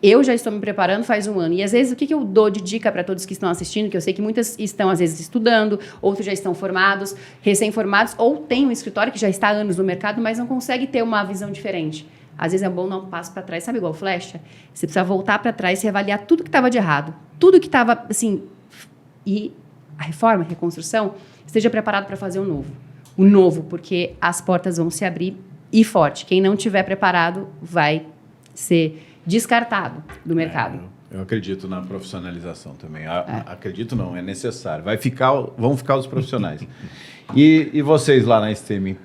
Eu já estou me preparando faz um ano. E, às vezes, o que eu dou de dica para todos que estão assistindo, que eu sei que muitas estão, às vezes, estudando, outros já estão formados, recém-formados, ou tem um escritório que já está há anos no mercado, mas não consegue ter uma visão diferente. Às vezes, é bom dar um passo para trás. Sabe igual flecha? Você precisa voltar para trás e avaliar tudo que estava de errado. Tudo que estava, assim... E a reforma, a reconstrução, esteja preparado para fazer o novo. O novo, porque as portas vão se abrir e forte. Quem não estiver preparado vai ser... descartado do mercado. Eu acredito na profissionalização também. Acredito não, é necessário. Vão ficar os profissionais. E vocês lá na STM,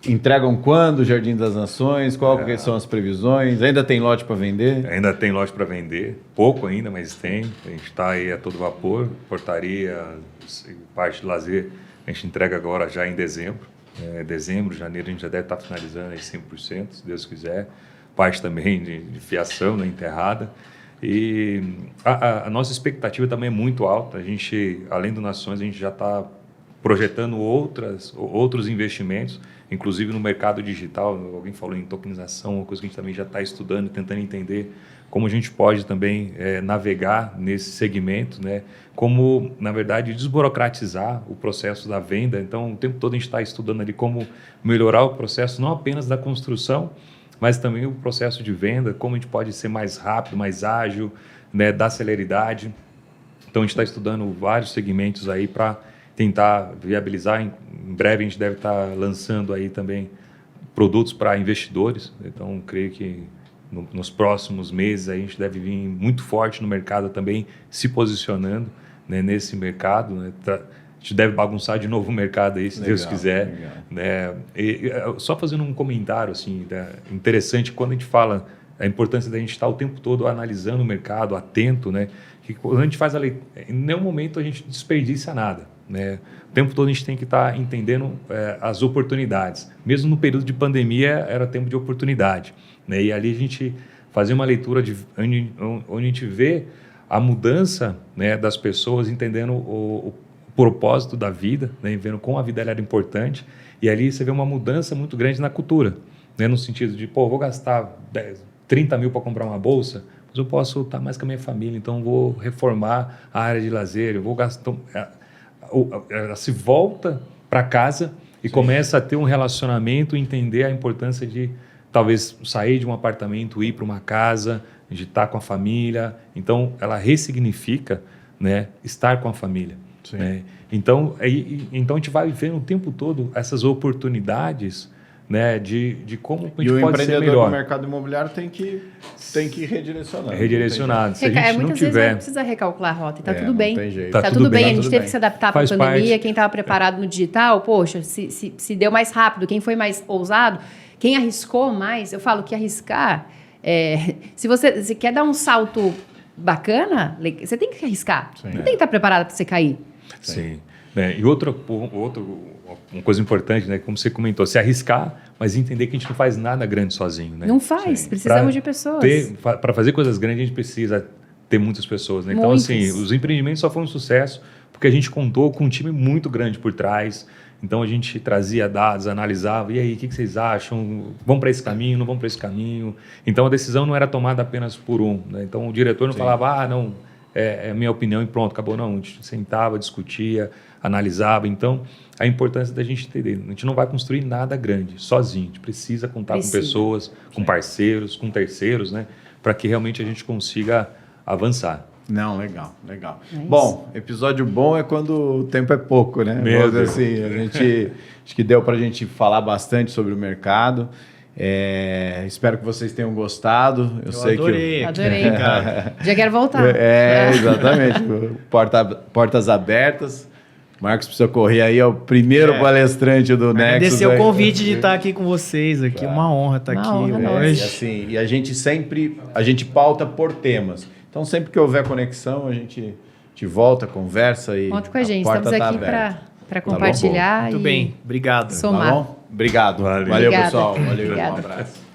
entregam quando o Jardim das Nações? Quais são as previsões? Ainda tem lote para vender? Ainda tem lote para vender. Pouco ainda, mas tem. A gente está aí a todo vapor. Portaria, parte de lazer, a gente entrega agora já em dezembro. Dezembro, janeiro, a gente já deve estar finalizando aí 100%, se Deus quiser. Parte também de fiação, enterrada. E a nossa expectativa também é muito alta. A gente, além do Nações, a gente já está projetando outros investimentos, inclusive no mercado digital. Alguém falou em tokenização, uma coisa que a gente também já está estudando, tentando entender como a gente pode também navegar nesse segmento, né? Como, na verdade, desburocratizar o processo da venda. Então, o tempo todo a gente está estudando ali como melhorar o processo, não apenas da construção, mas também o processo de venda, como a gente pode ser mais rápido, mais ágil, né, dar celeridade. Então, a gente está estudando vários segmentos aí para tentar viabilizar. Em breve, a gente deve estar lançando aí também produtos para investidores. Então, creio que nos próximos meses a gente deve vir muito forte no mercado também, se posicionando, né, nesse mercado, né, a gente deve bagunçar de novo o mercado aí, se Deus quiser. Né? Só fazendo um comentário assim, interessante, quando a gente fala a importância da gente estar o tempo todo analisando o mercado, atento, né? Que quando a gente faz a leitura, em nenhum momento a gente desperdiça nada. Né? O tempo todo a gente tem que estar entendendo as oportunidades. Mesmo no período de pandemia, era tempo de oportunidade. Né? E ali a gente fazia uma leitura onde a gente vê a mudança, né, das pessoas entendendo o propósito da vida, né, vendo como a vida ela era importante, e ali você vê uma mudança muito grande na cultura, né, no sentido de, pô, vou gastar 30 mil para comprar uma bolsa, mas eu posso estar mais com a minha família, então vou reformar a área de lazer, eu vou gastar... Ela se volta para casa e começa a ter um relacionamento, entender a importância de talvez sair de um apartamento, ir para uma casa, de estar com a família. Então, ela ressignifica, né, estar com a família. Né? Então, a gente vai vivendo o tempo todo essas oportunidades, né, de como a gente pode ser melhor. E o empreendedor do mercado imobiliário tem que ir redirecionando. Redirecionado. Se a gente não muitas tiver... vezes não precisa recalcular a rota. E tá tudo bem. Não tem jeito. Tá tudo bem. A gente teve bem. que se adaptar para a pandemia. Quem estava preparado no digital, poxa, se deu mais rápido. Quem foi mais ousado, quem arriscou mais. Eu falo que arriscar... se você quer dar um salto bacana, você tem que arriscar. Sim. Não tem que estar preparado para você cair. Sim. E uma coisa importante, né, como você comentou, se arriscar, mas entender que a gente não faz nada grande sozinho. Né? Não faz, precisamos de pessoas. Para fazer coisas grandes, a gente precisa ter muitas pessoas. Né? Então, assim, os empreendimentos só foram um sucesso porque a gente contou com um time muito grande por trás. Então, a gente trazia dados, analisava, e aí, o que vocês acham? Vão para esse caminho, não vão para esse caminho? Então, a decisão não era tomada apenas por um. Né? Então, o diretor não falava, não, é a minha opinião e pronto, acabou. Não, a gente sentava, discutia, analisava. Então, a importância da gente entender. A gente não vai construir nada grande sozinho. A gente precisa contar com pessoas, com parceiros, com terceiros, né? Para que realmente a gente consiga avançar. Não, legal. Bom, episódio bom é quando o tempo é pouco, né? Mas, assim, a gente acho que deu para a gente falar bastante sobre o mercado. Espero que vocês tenham gostado. Eu sei adorei. Já quero voltar. Exatamente. Portas abertas. Marcos precisa correr aí, é o primeiro palestrante do Nexus. Agradecer o convite de estar aqui com vocês, aqui, uma honra estar aqui hoje. E a gente a gente pauta por temas. Então, sempre que houver conexão, a gente volta, conversa e conta com a gente, estamos aqui para compartilhar. Muito bem, obrigado. Somar. Tá bom? Obrigado. Valeu, pessoal. Valeu, um abraço.